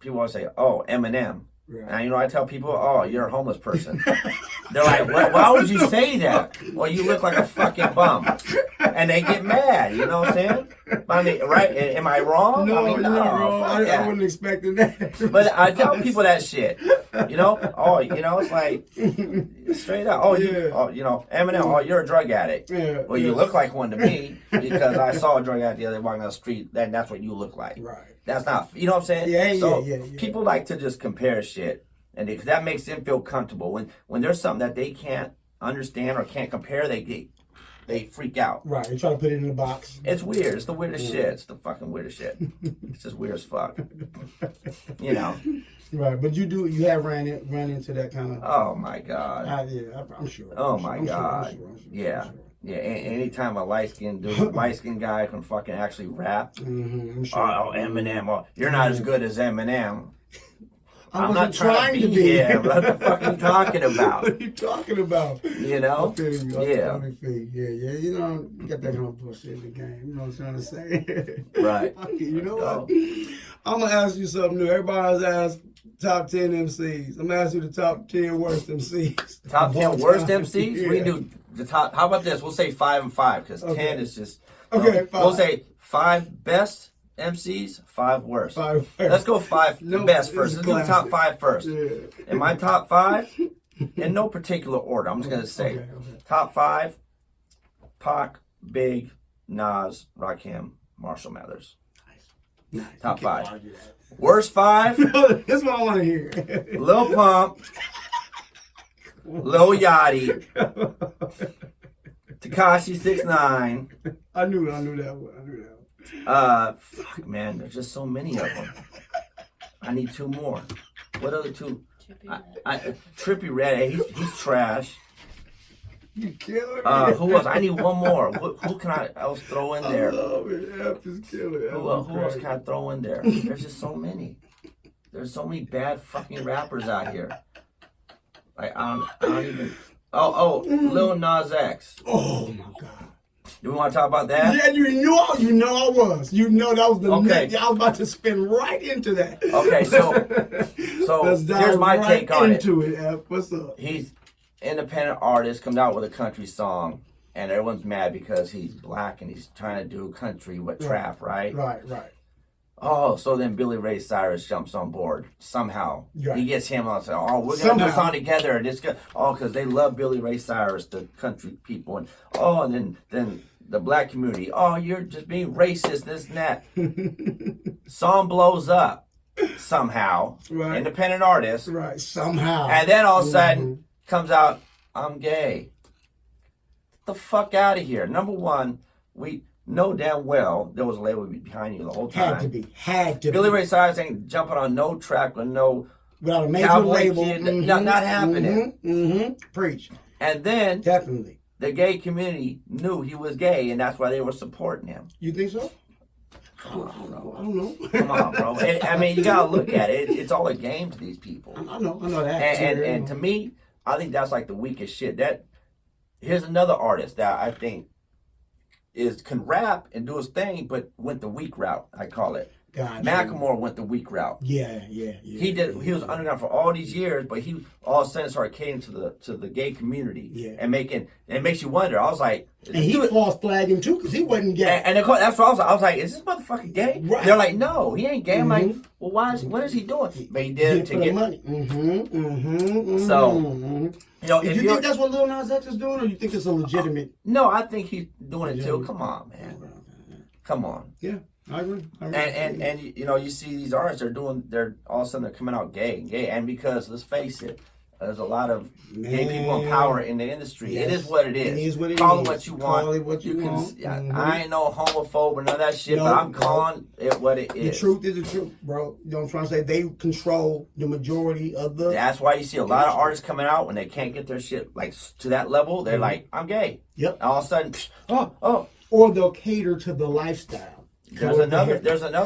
always say, "Oh, Eminem." Right. And I tell people, "Oh, you're a homeless person." They're like, "Why would you say that?" Well, you look like a fucking bum, and they get mad. You know what I'm saying? I mean, right? Am I wrong? No, I mean, you're not wrong. I wasn't expecting that. But I tell people that shit. It's like straight up. Eminem. Oh, you're a drug addict. Yeah, well, you look like one to me because I saw a drug addict the other day walking down the street. And that's what you look like. Right. That's not. You know what I'm saying? Yeah. People like to just compare shit, and that makes them feel comfortable. When there's something that they can't understand or can't compare, they freak out. Right, they try to put it in a box. It's weird. It's the weirdest shit. It's the fucking weirdest shit. It's just weird as fuck. Right, but you have ran into that kind of. Oh my God. I'm sure. Oh my God. I'm sure. Yeah. Anytime a light skinned guy can fucking actually rap. Mm-hmm, sure. Oh, Eminem. Oh, you're not as good as Eminem. I'm not trying to be him. What the fuck are you talking about? What are you talking about? I feel you. Yeah. You got that kind of bullshit in the game. You know what I'm trying to say? Right. You know what? I'm going to ask you something new. Everybody's asked top 10 MCs. I'm going to ask you the top 10 worst MCs. Top 10 worst MCs? Yeah. We can do the top. How about this? We'll say 5 and 5 because 10 is just. Okay, 5. We'll say 5 best MCs, 5 worst. 5 worst. Let's go 5 best first. Let's do the top 5 first. Yeah. In my top 5, in no particular order, I'm just going to say top 5, Pac, Big, Nas, Rakim, Marshall Mathers. Nice. Top 5. Worst 5. That's what I want to hear. Lil Pump, Lil Yachty, Tekashi 6ix9ine. I knew that one. Fuck, man, there's just so many of them. I need 2 more. What other 2? Trippie Redd. He's trash. You killing me. Who else? I need 1 more. Who can I else throw in there? I love it. F is killing. Who else can I throw in there? There's just so many. There's so many bad fucking rappers out here. Like I don't even. Lil Nas X. Oh my God. Do we want to talk about that? Yeah, you know I was. You know that was the next. I was about to spin right into that. Okay, so here's my take on it. What's up? He's independent artist, comes out with a country song, and everyone's mad because he's black and he's trying to do country with trap, right? Right. Oh, so then Billy Ray Cyrus jumps on board somehow. Right. He gets him on. Oh, we're gonna do a song together. Because they love Billy Ray Cyrus, the country people, and then the black community. Oh, you're just being racist, this and that. Song blows up somehow. Right. Independent artist. Right. Somehow. And then all of a sudden comes out, I'm gay. Get the fuck out of here. Number one, we know damn well there was a label behind you the whole time. Had to be. Billy Ray Cyrus ain't jumping on no track with no without a major label. Not happening. Preach. And then definitely the gay community knew he was gay, and that's why they were supporting him. You think so? Come on, bro. I don't know. Come on, bro. You gotta look at it. It's all a game to these people. I know that. And to me, I think that's like the weakest shit. Here's another artist that I think can rap and do his thing, but went the weak route, I call it. Gotcha. Macklemore went the weak route. Yeah. He was underground for all these years, but he all of a sudden started catering to the gay community. Yeah. And it makes you wonder. I was like, and he false flagging too because he wasn't gay. And that's what I was like, is this motherfucker gay? Right. They're like, no, he ain't gay. I'm like, well, what is he doing? But he did it to get money. So, you know, if you think that's what Lil Nas X is doing, or you think it's a legitimate? No, I think he's doing it too. Come on, man. Come on. Yeah, I agree. And you know, you see these artists, they're all of a sudden they're coming out gay, and because let's face it, there's a lot of gay people in power in the industry. Yes. It is what it is. It is what it Call is. it what you want. Call it what you want. I ain't no homophobe or none of that shit, but I'm calling it what it is. The truth is the truth, bro. You know what I'm trying to say? They control the majority of the... That's why you see a lot of artists coming out when they can't get their shit like to that level. They're like, I'm gay. Yep. And all of a sudden, oh. Or they'll cater to the lifestyle. There's another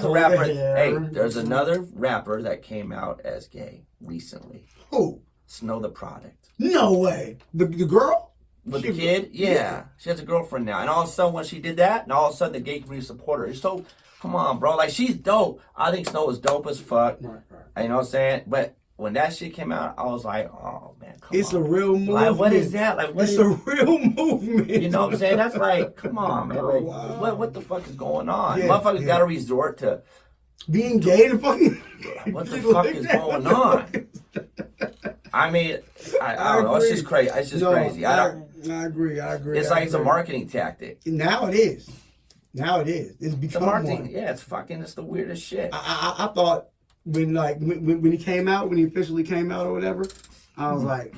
rapper. Hey, there's another rapper that came out as gay recently. Who? Snow the Product. No way. The girl? With the kid? Yeah. She has a girlfriend now. And all of a sudden when she did that, and all of a sudden the gay community support her. So, come on, bro. Like, she's dope. I think Snow is dope as fuck. Right. You know what I'm saying? But when that shit came out, I was like, oh, man, come on. It's a real movement. Like, what is that? Like, it's a real movement. You know what I'm saying? That's like, come on, man. Like, what the fuck is going on? Motherfuckers got to resort to... being gay to fucking... What the fuck is going on? I mean, I don't know. It's just crazy. It's just crazy. I agree. It's like it's a marketing tactic. Now it is. It's become marketing. one. Yeah, it's the weirdest shit. I thought when he came out, when he officially came out or whatever, I was like,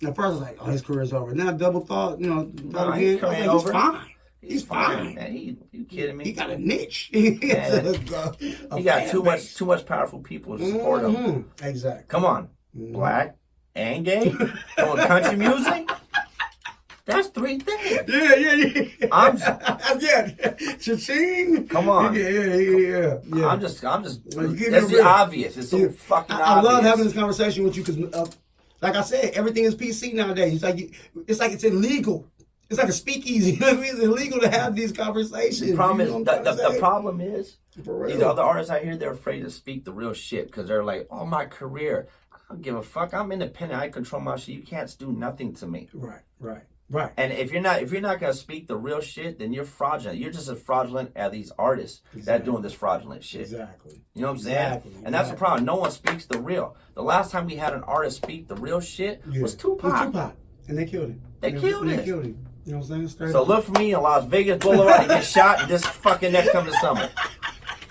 at first I was like, oh, his career's over. Then I double thought, about it again. I was like, he's fine. He's fine. Man, you kidding me? He got a niche. He got too much powerful people to support him. Exactly. Come on, black and gay, doing country music. That's three things. Yeah. Cha-ching. Come on. Yeah. I'm just. That's obvious. It's so fucking obvious. I love having this conversation with you because, like I said, everything is PC nowadays. It's like it's illegal. It's like a speakeasy. It's illegal to have these conversations. The problem is these other artists out here, they're afraid to speak the real shit because they're like, oh, my career, I don't give a fuck. I'm independent. I control my shit. You can't do nothing to me. Right. And if you're not gonna speak the real shit, then you're fraudulent. You're just as fraudulent as these artists that doing this fraudulent shit. Exactly. You know what I'm saying? And that's the problem. No one speaks the real. The last time we had an artist speak the real shit was Tupac. And they killed him. They killed him. You know what I'm saying? So look for me in Las Vegas Boulevard to get shot this fucking next coming summer.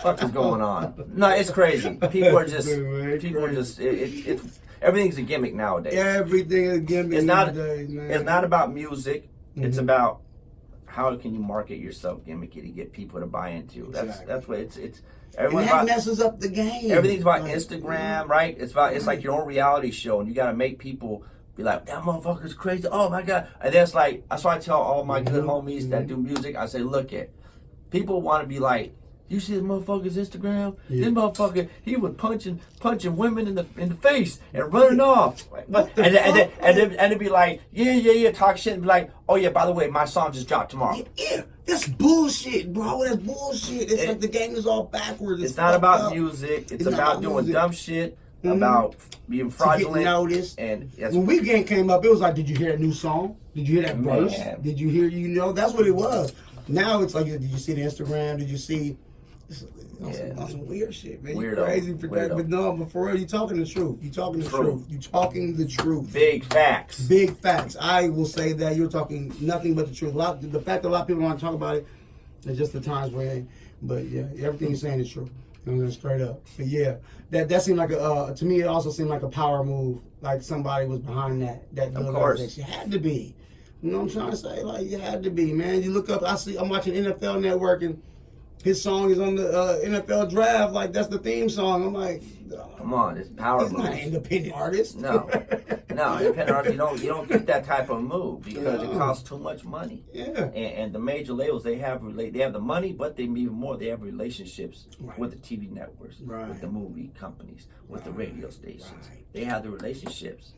What is going on? No, it's crazy. People are just it's everything's a gimmick nowadays. Everything is a gimmick nowadays, man. It's not about music. It's about how can you market yourself gimmicky to get people to buy into. That's what it's everyone that messes up the game. Everything's about Instagram, right? It's like your own reality show, and you got to make people be like, that motherfucker's crazy. Oh my god! And that's why I tell all my good homies that do music. I say, look people want to be like, you see this motherfucker's Instagram? Yeah. This motherfucker, he was punching women in the face and running off. And then be like, yeah, talk shit and be like, oh yeah, by the way, my song just dropped tomorrow. Yeah. That's bullshit, bro. That's bullshit. It's like the game is all backwards. It's not about music. It's about doing dumb shit. About being fraudulent. To get noticed. And when Weekend came up, it was like, did you hear that new song? Did you hear that verse? Did you hear? That's what it was. Now it's like, did you see the Instagram? Did you see? Some weird shit, man. Weirdo. You crazy for that, but for real, you talking the truth. You talking the truth. Big facts. I will say that you're talking nothing but the truth. The fact that a lot of people want to talk about it is just the times we're in. But yeah, everything you're saying is true. Straight up. But yeah, that seemed like to me, it also seemed like a power move. Like somebody was behind that. Of course. You had to be. You know what I'm trying to say? Like, you had to be, man. You look up, I'm watching NFL Network, and his song is on the NFL Draft. Like, that's the theme song. I'm like, come on, it's power move. He's not an independent artist. No, independent artist. You don't get that type of move because it costs too much money. Yeah. And the major labels, they have the money, but they even more. They have relationships with the TV networks, with the movie companies, with the radio stations. They have the relationships.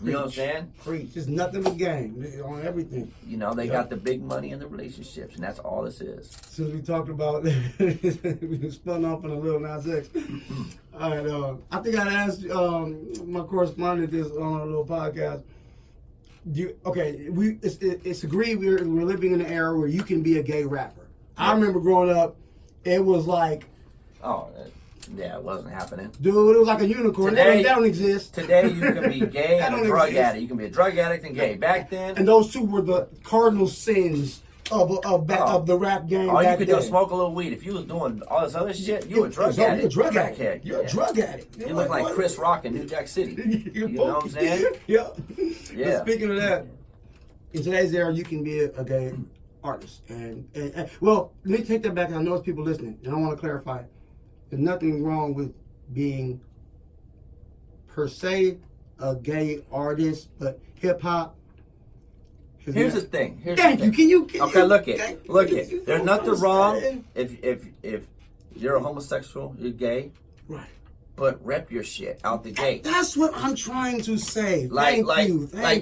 You know what I'm saying? Preach. It's nothing but game on everything. You know, they got the big money in the relationships, and that's all this is. Since we talked about, we spun off on a little Nas X. All right, I think I asked my correspondent this on our little podcast. It's agreed we're living in an era where you can be a gay rapper. I remember growing up, it was like, yeah, it wasn't happening. Dude, it was like a unicorn. Today, that don't exist. Today, you can be gay and a drug addict. You can be a drug addict and gay. Back then, and those two were the cardinal sins of the rap game. All you could do is smoke a little weed. If you was doing all this other shit, you a drug addict. You're a drug addict. Crackhead. You're a drug addict. You look like Chris Rock in New Jack City. You know what I'm saying? Yeah. Yeah. Speaking of that, in today's era, you can be a gay artist. And well, let me take that back. I know there's people listening, and I want to clarify. There's nothing wrong with being per se a gay artist, but hip hop. Here's the thing. Thank you. Can you? Okay, look it. There's nothing wrong if you're a homosexual, you're gay. Right. But rep your shit out the gate. That's what I'm trying to say. Like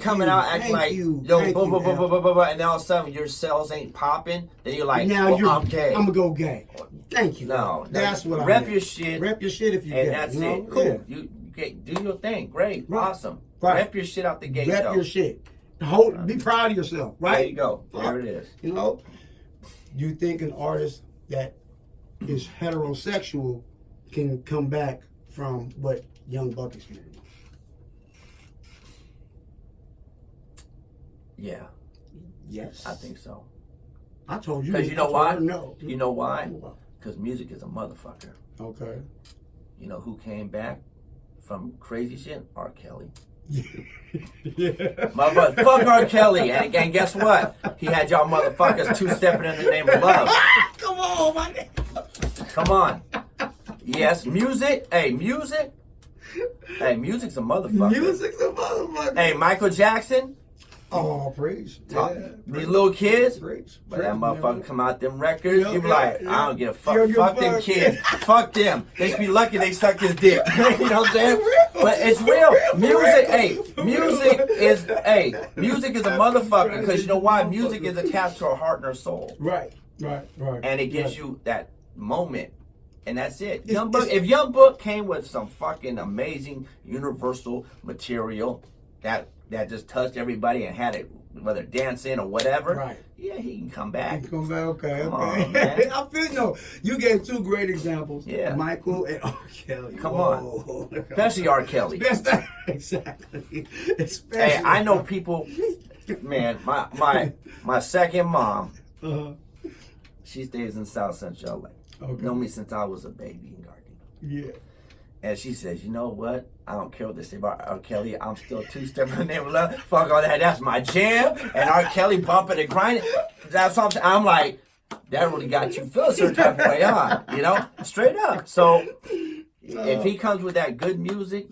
coming out acting like yo, and then all of a sudden your cells ain't popping. Then you're like, now I'm gay. I'm gonna go gay. Thank you. No, that's what I rep your shit. Rep your shit if you and gay. that's you know? it. Cool. Yeah. You do your thing. Great. Right. Awesome. Right. Rep your shit out the gate. Rep though. your shit. Be proud of yourself. Right. There you go. There it is. You know, you think an artist that is heterosexual can come back from what Young Buck experienced? Yeah. Yes. I think so. I told you. Because you know why? No. You know why? Because music is a motherfucker. Okay. You know who came back from crazy shit? R. Kelly. Yeah. Motherfucker, fuck R. Kelly. And guess what? He had y'all motherfuckers two-stepping in the name of love. Come on, my nigga. Come on. Yes, music. Hey, music. Hey, music's a motherfucker. Music's a motherfucker. Hey, Michael Jackson. Oh, preach. These little kids. Preach. But that motherfucker come out them records, you be like, I don't give a fuck. You don't Fuck give a them fuck. kids. Fuck them. They should be lucky they sucked his dick. You know what I'm saying? But it's real. Music is a motherfucker because you know why? Music is attached to our heart and our soul. Right. And it gives you that moment. And that's it. If Young Book came with some fucking amazing universal material that just touched everybody and had it, whether dancing or whatever, right? Yeah, he can come back. He can come back. Okay. Come on, man. I feel no. You gave two great examples. Yeah. Michael and R. Kelly. Come on. Especially R. Kelly. Exactly. Hey, I know people. Man, my second mom. She stays in South Central LA. Okay. Know me since I was a baby in Gardena. Yeah. And she says, you know what? I don't care what they say about R. Kelly. I'm still two-stepping in the name of love. Fuck all that. That's my jam. And R. Kelly bumping and grinding. That's something. I'm like, that really got you feeling a certain type of way, huh? You know? Straight up. So, if he comes with that good music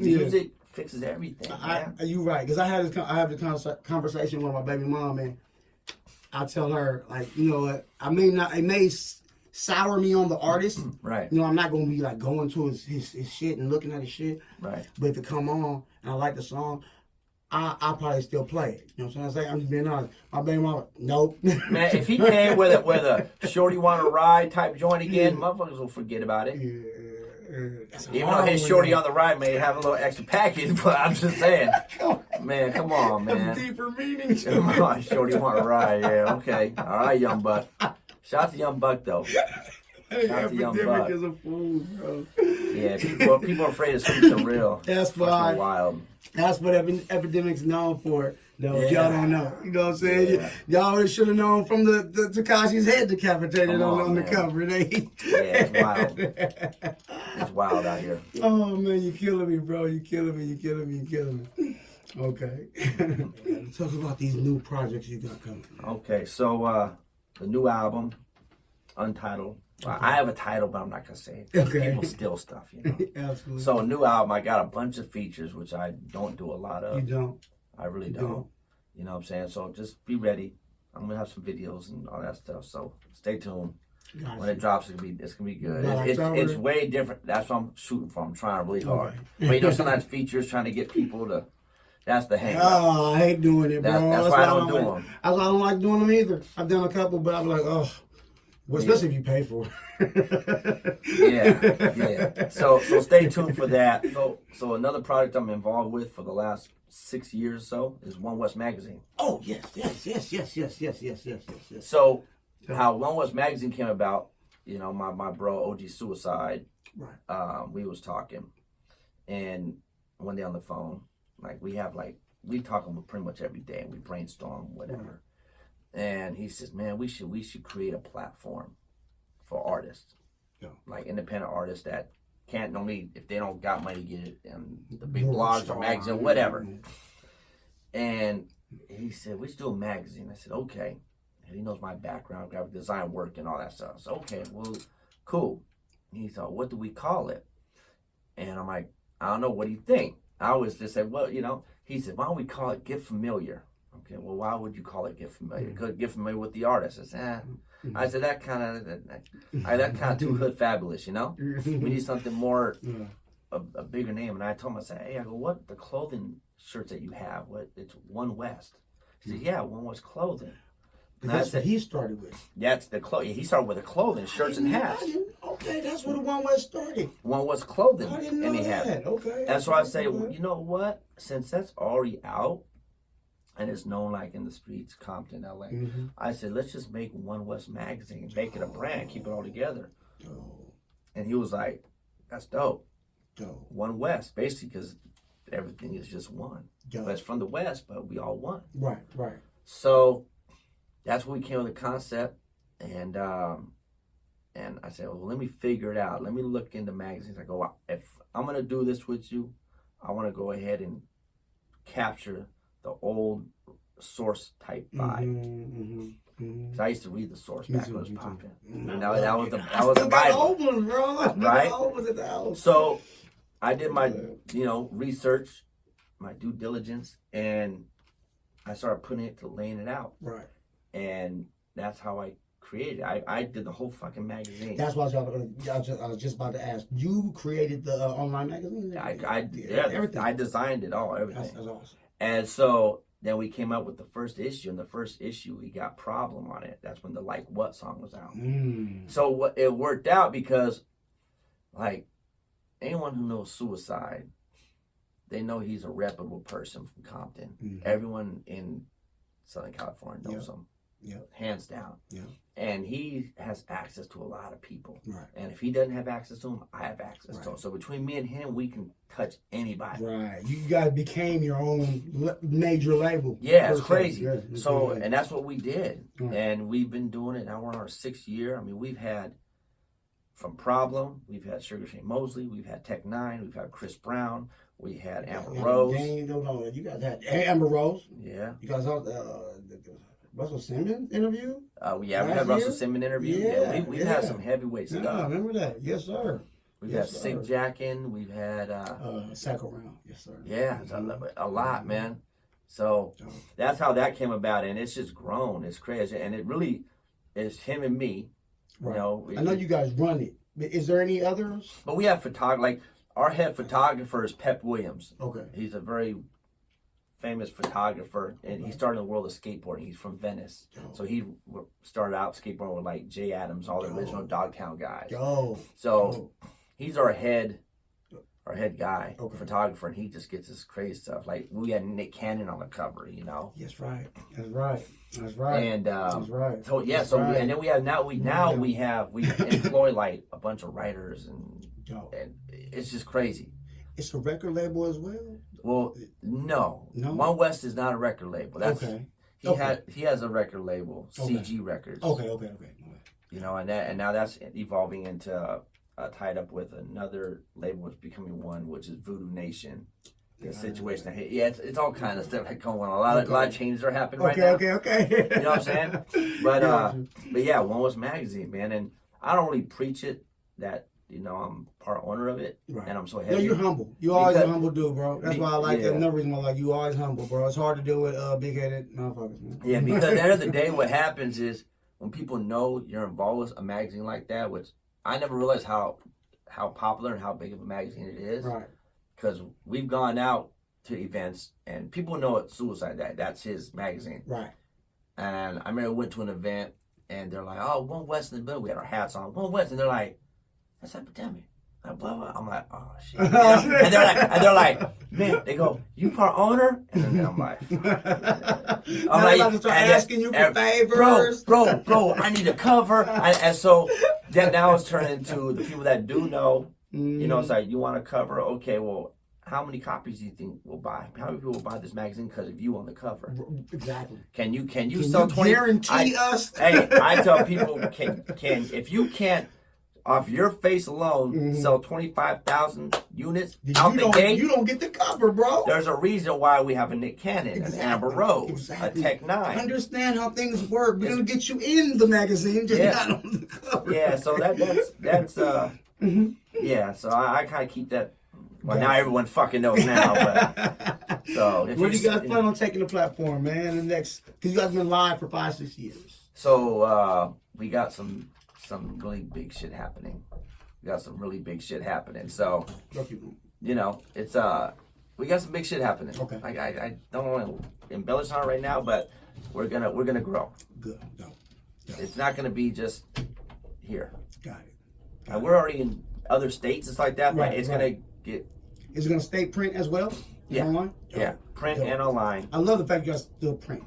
fixes everything. You're right. Because I have the conversation with my baby mom, and I tell her, like, you know what? It may sour me on the artist. Right. You know, I'm not going to be like going to his shit and looking at his shit. Right. But if it come on and I like the song, I'll probably still play it. You know what I'm saying? I'm just being honest. My baby mama, nope. Man, if he came with a shorty wanna ride type joint again, motherfuckers will forget about it. Even though his shorty on the ride may have a little extra package, but I'm just saying. Man, come on, man. Deeper meaning. Come on, shorty wanna ride, yeah, okay. All right, Young Buck. Shout out to Young Buck, though. Hey, Shout out to Young Epidemic Buck. is a fool, bro. Yeah, people are afraid to speak the real. That's why. Wild. That's what Epidemic's known for, though. Yeah. Y'all don't know. You know what I'm saying? Yeah. Y'all should have known from the Tekashi's head decapitated on the man. cover. It's wild. It's wild out here. Oh, man, you're killing me, bro. You're killing me. Okay. Talk about these new projects you got coming. Okay, so the new album, Untitled. Well, I have a title, but I'm not going to say it. Okay. People steal stuff, you know. Absolutely. So, a new album, I got a bunch of features, which I don't do a lot of. You don't. I really You don't. don't. You know what I'm saying? So, just be ready. I'm going to have some videos and all that stuff. So, stay tuned. Gotcha. When it drops, it's gonna be good. By It's way different. That's what I'm shooting for. I'm trying really hard. But you know, sometimes features trying to get people to That's the hang up. Oh, I hate doing it, bro. That's why I don't do them. That's why I don't like doing them either. I've done a couple, but I'm like, oh, well, especially if you pay for it. Yeah. So stay tuned for that. So another product I'm involved with for the last 6 years or so is One West Magazine. Oh, yes. So how One West Magazine came about, you know, my bro OG Suicide, Right. we was talking, and one day on the phone, like we talk pretty much every day, and we brainstorm whatever. And he says, man, we should create a platform for artists, like independent artists that can't normally, if they don't got money to get it in the big blogs or magazine, whatever. And he said, we should do a magazine. I said, okay. And he knows my background, graphic design work and all that stuff. So, okay, well, cool. And he thought, what do we call it? And I'm like, I don't know, what do you think? I always just said, well, you know, he said, why don't we call it Get Familiar? Okay, well, why would you call it Get Familiar? Because Get Familiar with the artist. I said, that kind of too hood fabulous, you know? We need something more, a bigger name. And I told him, I said, hey, I go, what the clothing shirts that you have? What? It's One West. He said, yeah, One West Clothing. And that's what he started with. That's the clothing. He started with the clothing, shirts and hats. Okay, that's where the One West started. One West Clothing. I didn't know and he that. had. Okay. And so I say, well, you know what? Since that's already out, and it's known like in the streets, Compton, LA, I said, let's just make One West Magazine, make it a brand, keep it all together. And he was like, that's dope. One West, basically, because everything is just one. But it's from the West, but we all one. Right. So that's when we came with the concept, and I said, well, let me figure it out. Let me look into magazines. I go, if I'm gonna do this with you, I want to go ahead and capture the old Source type vibe. Cause I used to read the Source back when it was popping. That was the Bible, old one, bro. Right? Old one in the house. So I did my research, my due diligence, and I started putting it to laying it out. Right. And that's how I created it. I did the whole fucking magazine. That's what I was just about to ask. You created the online magazine? I designed it all, everything. That's awesome. And so then we came up with the first issue, and the first issue we got Problem on it. That's when the Like What song was out. So it worked out because, like, anyone who knows Suicide, they know he's a reputable person from Compton. Everyone in Southern California knows him. Hands down. And he has access to a lot of people. Right. And if he doesn't have access to them, I have access to him. So between me and him, we can touch anybody. Right. You guys became your own major label. Yeah, it's crazy. Yeah, so, and that's what we did. And we've been doing it. Now we're on our 6th year. I mean, we've had from Problem, we've had Sugar Shane Mosley, we've had Tech Nine, we've had Chris Brown, we had Amber Rose. You guys had Amber Rose. Yeah. You guys had Russell Simmons interview? We had Russell Simmons interview. Yeah, we've had some heavyweight stuff. I remember that. Yes, sir. We've had Sick Jackin'. We've had Sackle Round. Yes, sir. Yeah, a lot, man. So that's how that came about, and it's just grown. It's crazy, and it really is him and me. Right. You know, I know you guys run it. Is there any others? But we have photography. Like our head photographer is Pep Williams. Okay. He's a very famous photographer, and he started in the world of skateboarding. He's from Venice, so he started out skateboarding with like Jay Adams, all the original Dogtown guys. So he's our head guy, photographer, and he just gets this crazy stuff. Like we had Nick Cannon on the cover, you know. That's right. And that's right. So yeah, that's so right. And then we have we employ like a bunch of writers and it's just crazy. It's a record label as well. Well, no. One West is not a record label. That's he has a record label, CG Records. Okay. You know, and now that's evolving into tied up with another label, which is becoming one, which is Voodoo Nation. The situation, it's all kind of stuff going on. A lot of changes are happening right now. Okay. You know what I'm saying? But yeah, One West Magazine, man, and I don't really preach it that. You know, I'm part owner of it, and I'm so heavy. Yeah, you're humble. You always a humble dude, bro. That's why I like that. Another reason why I like you always humble, bro. It's hard to do with big-headed motherfuckers, man. Yeah, because at the end of the day, what happens is when people know you're involved with a magazine like that, which I never realized how popular and how big of a magazine it is. Right. Because we've gone out to events, and people know it's Suicide. That's his magazine. Right. And I remember I went to an event, and they're like, "Oh, One West in the building." We had our hats on. One West, and they're like, "That's Epidemic." Like, blah, blah. I'm like, "Oh shit!" You know? And they're like, "Man," they go, "You part owner?" And then I'm like, I'm like, asking you for favors, bro, I need a cover. And so then now it's turned into the people that do know. You know, it's like, you want a cover? Okay, well, how many copies do you think we'll buy? How many people will buy this magazine because of you on the cover? Exactly. Can you sell 20? Guarantee us? Hey, I tell people, can if you can't, off your face alone, sell 25,000 units out the gate, you don't get the cover, bro. there's a reason why we have a Nick Cannon, an Amber Rose, a Tech 9. Understand how things work. We're gonna get you in the magazine, just not on the cover. Yeah, so that's yeah. So I kind of keep that. Well, now everyone fucking knows now. But so if Where do you guys plan on taking the platform, man? The next, because you guys been live for 5-6 years. So we got some really big shit happening. So you know, it's we got some big shit happening. Okay. I don't want to embellish on it right now, but we're gonna grow. Good. No. It's not gonna be just here. Got it. And we're already in other states and stuff like that, but it's gonna get. Is it gonna stay print as well? Yeah. Online? Yeah. Print and online. I love the fact you guys still print.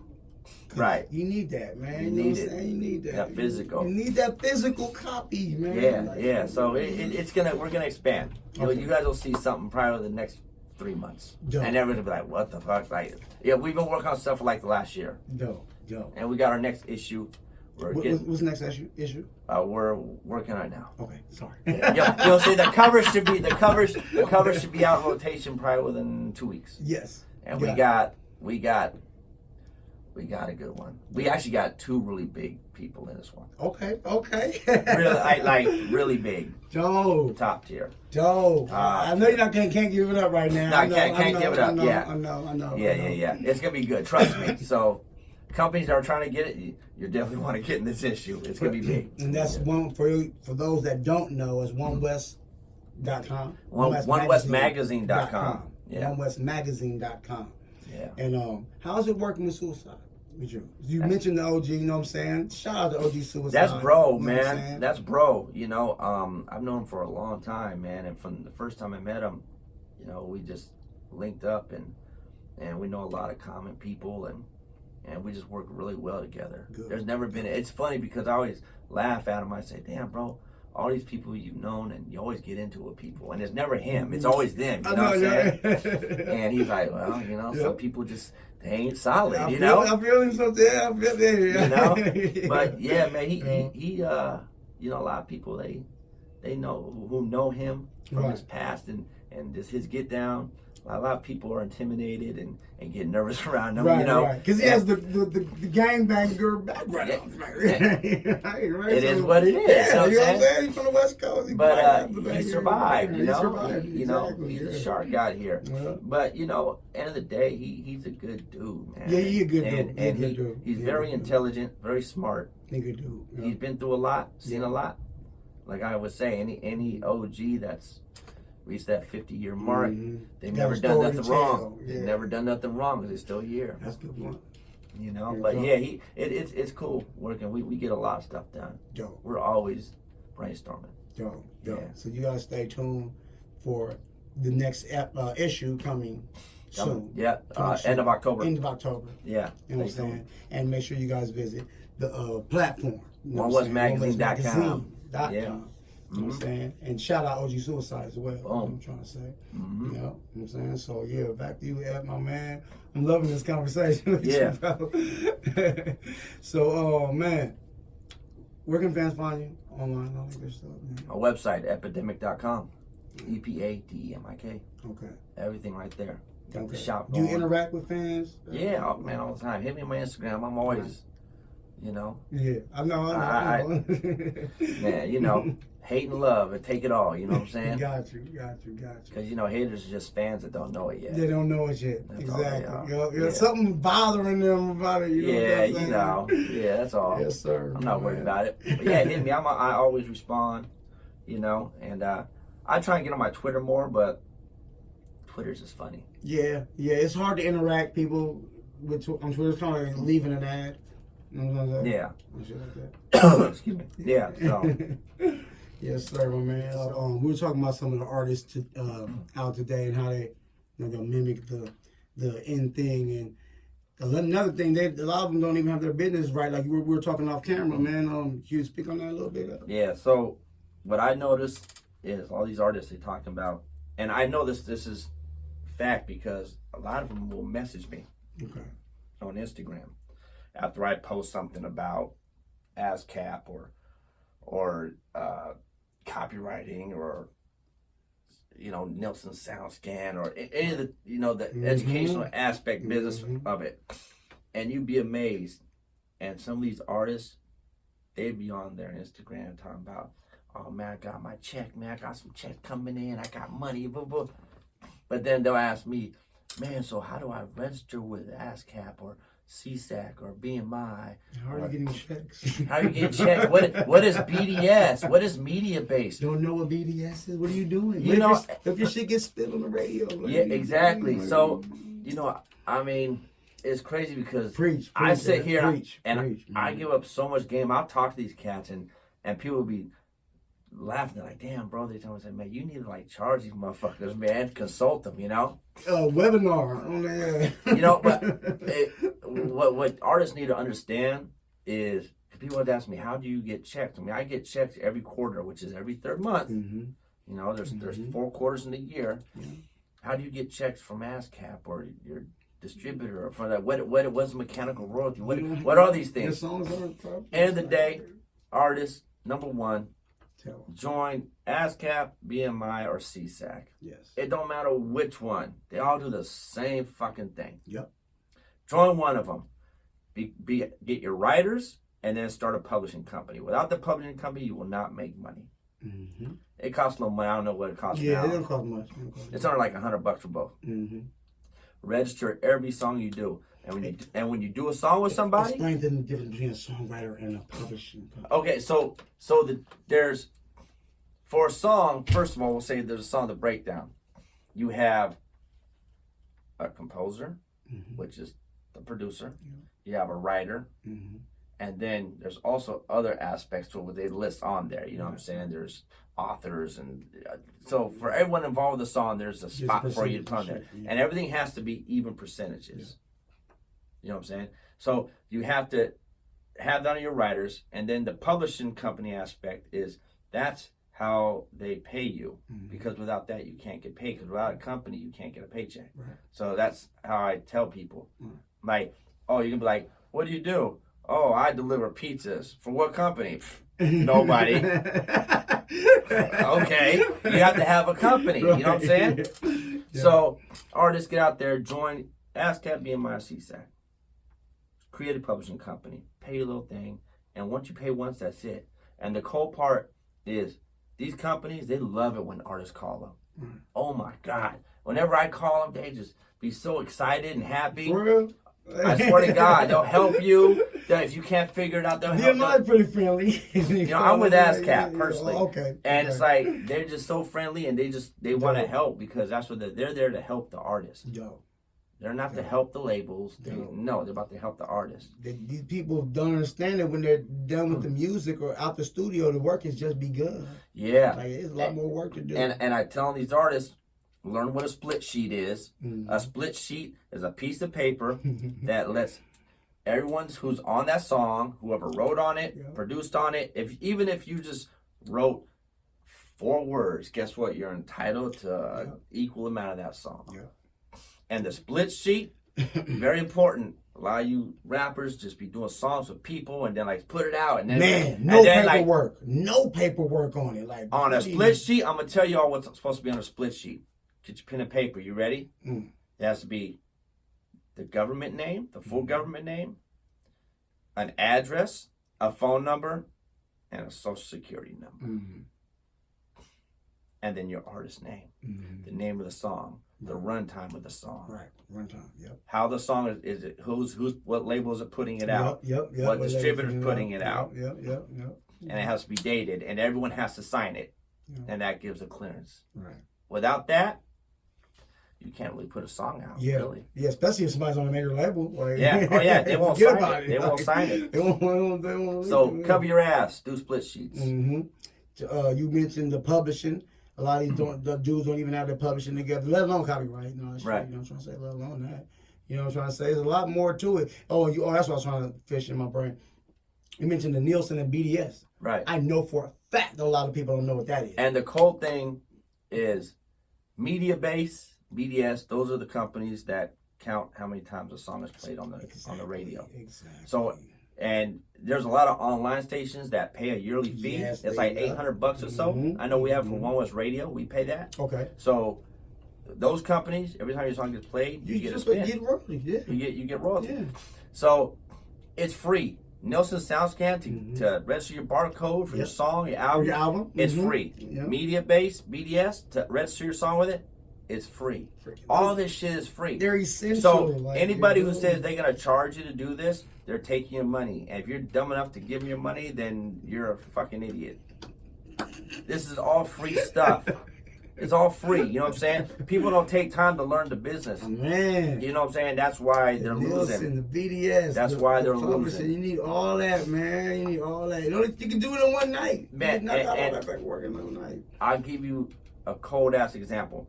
Right. You need that, man. You know need what I'm it. saying? You need that. That physical. You need that physical copy, man. Yeah, Like, yeah. So we're gonna expand. Okay. You guys will see something probably the next 3 months, Dope. and everyone will be like, "What the fuck?" Like, yeah, we've been working on stuff for like the last year, Dope. and we got our next issue. What's the next issue? We're working on it now. Okay, sorry. Yeah, you'll see the cover should be out in rotation probably within 2 weeks. Yes. And we got a good one. We actually got 2 really big people in this one. Okay. Really, really big, Dope. top tier. Dope. I know can't give it up right now. No, I can't give it up. I know. Yeah. It's gonna be good. Trust me. So, companies that are trying to get it, you definitely want to get in this issue. It's gonna be big. And that's one for those that don't know is onewest.com. OneWestMagazine.com. Yeah. OneWestMagazine.com. Yeah. And how's it working with Suicide? You mentioned the OG, you know what I'm saying? Shout out to OG Suicide. That's bro, you know man. That's bro. You know, I've known him for a long time, man. And from the first time I met him, you know, we just linked up and we know a lot of common people and we just work really well together. Good. There's never been, it's funny because I always laugh at him. I say, damn, bro, all these people you've known and you always get into with people. And it's never him. It's always them. You know what I'm saying? And he's like, well, you know, some people just, they ain't solid, you know? I'm feeling something. I feel there. You know? But yeah, man, he you know, a lot of people, they know, who know him from his past and just his get down. A lot of people are intimidated and get nervous around him, you know. Because he has the gangbanger background. It is what it is. Yeah, you know what I'm saying? He's from the West Coast. But he survived, you know. Survived, you know, exactly, he's a shark out here. Yeah. But you know, end of the day, he's a good dude, man. Yeah, he's a good dude. And he's very intelligent, very smart. He's a good dude. Yeah. He's been through a lot, seen a lot. Like I would say, any OG that's reached that 50-year mark, they've never done nothing wrong. They've never done nothing wrong because they're still here. That's a good one. You know, but yeah, it's cool working. We get a lot of stuff done. Dope. We're always brainstorming. Dope. Yeah. So you gotta stay tuned for the next issue coming soon. Yeah, end of October. End of October. Yeah. You know what I'm saying? And make sure you guys visit the platform. OneWestMagazine.com. Yeah. Yeah. You know what I'm saying? And shout out OG Suicide as well. Boom. That's what I'm trying to say. You know what I'm saying? So yeah, back to you, Ed, my man. I'm loving this conversation with you, bro. So, man, where can fans find you online? All that good stuff, man. Our website, Epademik.com. EPADEMIK. Okay. Everything right there. Got the Okay. shop Do you going. interact with fans? Yeah, oh, man, all the time. Hit me on my Instagram. I'm always, you know. Yeah, I know. Man, you know, hate and love and take it all. You know what I'm saying? Got you. Because, you know, haters are just fans that don't know it yet. They don't know it yet. That's all they Exactly. are. You know, something bothering them about it. You know Yeah, what I'm you saying? know. Yeah, that's all. Yes, sir. I'm not worried about it. But yeah, hit me. I always respond, you know. And I try and get on my Twitter more, but Twitter's just funny. Yeah, it's hard to interact people with on Twitter. It's kind of like leaving an ad. You know what I'm saying? Yeah. And shit like that. Excuse me. Yeah. So. Yes, sir, my man. We were talking about some of the artists out today and how they, they'll mimic the end thing. And another thing, a lot of them don't even have their business right. Like we were talking off camera, man. Can you speak on that a little bit? Yeah. So what I noticed is all these artists they talking about, and I know this is fact because a lot of them will message me on Instagram after I post something about ASCAP or copywriting or Nielsen SoundScan or any of the the educational aspect business of it, and you'd be amazed. And some of these artists, they'd be on their Instagram talking about, oh man, I got my check, man, I got some check coming in, I got money, blah, blah. But then they'll ask me, man, so how do I register with ASCAP or CSAC or BMI? How are you getting checks? How are you getting checks? What is BDS? What is media based? Don't know what BDS is? What are you doing? If your shit gets spit on the radio. Yeah, exactly. So, I mean, it's crazy because I sit here and I give up so much game. I'll talk to these cats and people will be laughing. They're like, damn, bro. They tell me, man, you need to charge these motherfuckers, man, consult them, Webinar on there. But what artists need to understand is, people would ask me, how do you get checks? I mean, I get checks every quarter, which is every third month. There's 4 quarters in a year. How do you get checks from ASCAP or your distributor or for that? What's mechanical royalty? What are these things? End of the day, artists, number one, join ASCAP, BMI, or CSAC. Yes. It don't matter which one. They all do the same fucking thing. Yep. Join one of them. Get your writers, and then start a publishing company. Without the publishing company, you will not make money. It costs no money. I don't know what it costs now. Yeah, it don't cost much. It's only like $100 for both. Register every song you do. And when you do a song with somebody, explain the difference between a songwriter and a publishing company. Okay, so there's, for a song, first of all, we'll say there's a song, the breakdown. You have a composer, which is the producer. You have a writer, and then there's also other aspects to it where they list on there. You know what I'm saying? There's authors, and so for everyone involved with the song, there's a spot for you to put on there, and everything has to be even percentages. You know what I'm saying? So you have to have that on your writers, and then the publishing company aspect is that's how they pay you, because without that you can't get paid, because without a company you can't get a paycheck. So that's how I tell people. Like, oh, you can be like, what do you do? Oh, I deliver pizzas. For what company? Nobody. Okay, you have to have a company. You know what I'm saying? So artists, get out there, join ASCAP, BMI, CSAC. Create a publishing company, pay a little thing, and once you pay once, that's it. And the cool part is, these companies, they love it when artists call them. Oh my God. Whenever I call them, they just be so excited and happy. For real? I swear to God, they'll help you. If you can't figure it out, they'll help you. BMI pretty friendly. I'm with ASCAP personally. Okay. And it's like, they're just so friendly, and they want to help, because that's what they're there to help the artist. They're not to help the labels. They're about to help the artists. These people don't understand that when they're done with the music or out the studio, the work has just begun. Yeah. Like, there's a lot more work to do. And I tell these artists, learn what a split sheet is. A split sheet is a piece of paper that lets everyone who's on that song, whoever wrote on it, produced on it, even if you just wrote 4 words, guess what? You're entitled to an equal amount of that song. And the split sheet, very important. A lot of you rappers just be doing songs with people and then put it out, and then paperwork, no paperwork on it. Like on a split sheet, I'm gonna tell you all what's supposed to be on a split sheet. Get your pen and paper. You ready? It has to be the government name, the full government name, an address, a phone number, and a social security number, and then your artist name, the name of the song. The runtime of the song. Right, runtime, How the song is it, what label is it putting it out? What distributor's putting it out? And it has to be dated, and everyone has to sign it, and that gives a clearance. Without that, you can't really put a song out. Yeah, Really. yeah, especially if somebody's on a major label. Like, Yeah, oh yeah, they won't forget sign about it. They won't sign it. They won't. So cover your ass. Do split sheets. Mm-hmm. You mentioned the publishing. A lot of these the dudes don't even have their publishing together, let alone copyright. You know, Right. You know what I'm trying to say? Let alone that. You know what I'm trying to say? There's a lot more to it. Oh, that's what I was trying to fish in my brain. You mentioned the Nielsen and BDS. Right. I know for a fact that a lot of people don't know what that is. And the cool thing is media base, BDS, those are the companies that count how many times a song is played on the radio. Exactly. So, and there's a lot of online stations that pay a yearly fee. Yes, it's like $800 or so. Mhm. I know we have for One West Radio, we pay that. Okay. So those companies, every time your song gets played, you get a spin. Get royalties, yeah. You get royalties. Yeah. So it's free. Nielsen SoundScan to register your barcode for your song, your album. It's free. Yep. Media base, BDS, to register your song with it, it's free. All this shit is free. They're essential. So like, anybody who says they're gonna charge you to do this, they're taking your money. And if you're dumb enough to give them your money, then you're a fucking idiot. This is all free stuff. It's all free. You know what I'm saying? People don't take time to learn the business. Man. You know what I'm saying? That's why they're losing. The BDS. That's why they're publishing. losing. You need all that, man. You need all that. You can do it in one night. Man, Not all and- that back working all night. I'll give you a cold ass example.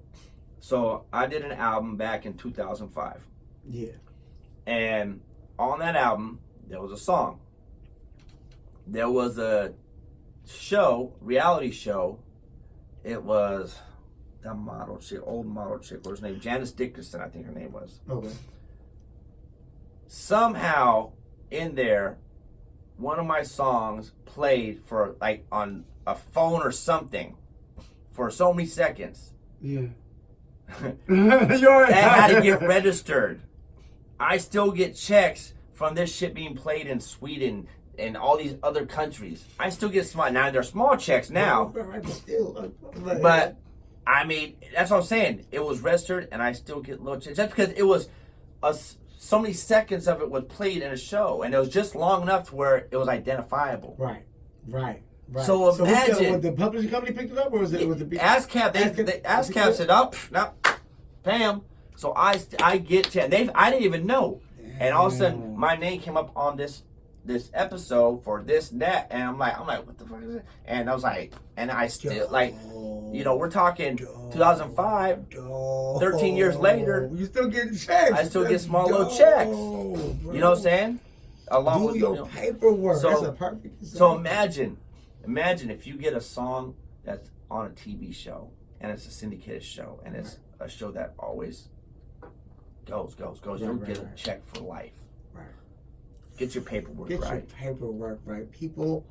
So I did an album back in 2005. Yeah. And on that album, there was a song. There was a show, reality show. It was that model chick, old model chick. What was her name? Janice Dickinson, I think her name was. Okay. Somehow in there, one of my songs played for like on a phone or something for so many seconds. Yeah. That had to get registered. I still get checks from this shit being played in Sweden and all these other countries. I still get small. Now they're small checks now, but I mean that's what I'm saying. It was registered, and I still get little checks just because it was so many seconds of it was played in a show, and it was just long enough to where it was identifiable. Right. So imagine the publishing company picked it up, or was it the ASCAP? ASCAP said, "Up, no, Pam." So I get to, and I didn't even know, and all of a sudden my name came up on this episode for this and that, and I'm like, what the fuck is it? And I was like, and I still like, you know, we're talking 2005, 13 years later, you still getting checks. I still get small little checks. You know what I'm saying? Along with your paperwork. So, that's a perfect. So imagine if you get a song that's on a TV show and it's a syndicated show and it's a show that always goes. You'll get a check for life. Right. Get your paperwork Get right. your paperwork right, people.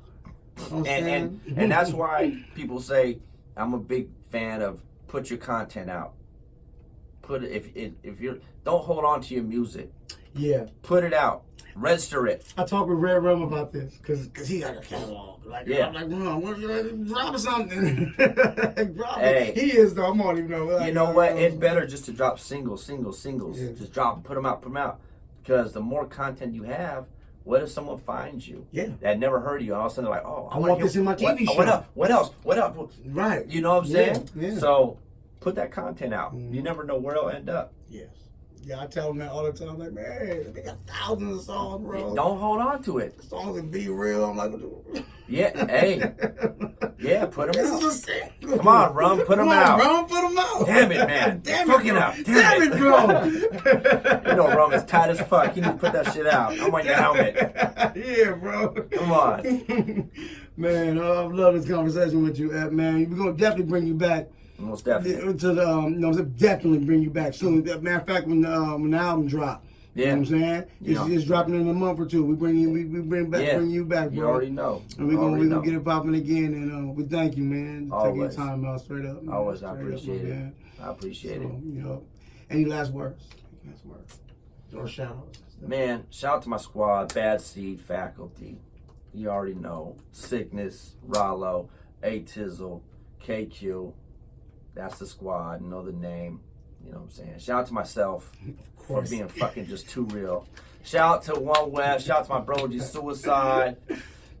And that's why people say I'm a big fan of put your content out. Put it if you're don't hold on to your music. Yeah. Put it out. Register it. I talked with Red Rum about this because he got a catalog. Like, Yeah. I'm like, Rum, what you drop something? Drop Hey. it. He is though. I don't even know. Like, You know what? It's better just to drop singles. Yeah. Just drop them, put them out. Because the more content you have, what if someone finds you that never heard you, and all of a sudden they're like, "Oh, I want this in my TV show. What else? What else?" Right. You know what I'm saying? Yeah. So put that content out. You never know where it'll end up. Yes. Yeah, I tell them that all the time. Like, man, they got thousands of songs, bro. Don't hold on to it. Songs that be real. I'm like, Yeah, hey. Yeah, put them out. This is sick. Come on, Rum, put them out. Rum, put them out. Damn it, man. Damn Fucking it, bro. out. Damn it, bro. You know Rum is tight as fuck. You need to put that shit out. I'm on your helmet. Yeah, bro. Come on. Man, I love this conversation with you, man. We're going to definitely bring you back. Most definitely. To the, definitely bring you back soon. Matter of fact, when the album drop, you know what I'm saying? It's dropping in a month or two. We bring you back, bro. You already know. And we're gonna get it popping again, and we thank you, man. Always. Taking your time out, straight up. Man. Always, I Straight appreciate up, it. man. I appreciate it. You know, any last words? Or shout outs? Man, shout out to my squad, Bad Seed faculty. You already know. Sickness, Rollo, A-Tizzle, KQ. That's the squad. Know the name. You know what I'm saying? Shout out to myself for being fucking just too real. Shout out to One West. Shout out to my bro, G Suicide.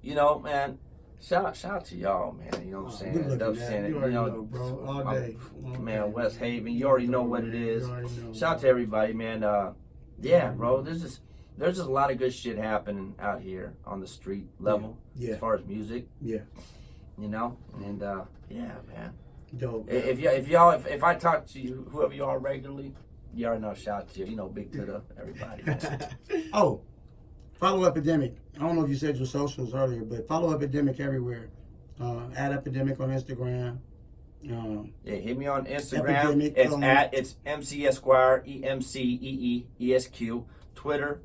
You know, man, Shout out to y'all, man. You know what I'm saying? Good looking, DubCNN, man. You already know, bro. All day. Man, West Haven. You already know what it is. You already know. Shout out to everybody, man. Yeah, bro. There's just a lot of good shit happening out here on the street level. Yeah. As far as music. Yeah. You know? And yeah, man. Dope. If I talk to you, whoever you are regularly, you already know. Shout out to you. You know, big to the everybody. Oh, follow Epidemic. I don't know if you said your socials earlier, but follow Epidemic everywhere. At Epidemic on Instagram. Yeah, hit me on Instagram. Epidemic, It's MC Esquire, EMCEEESQ. Twitter,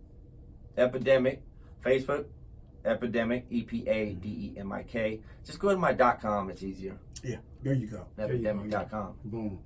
Epidemic. Facebook, Epidemic, EPADEMIK. Just go to my .com. It's easier. Yeah, there you go. Epidemic.com. Boom.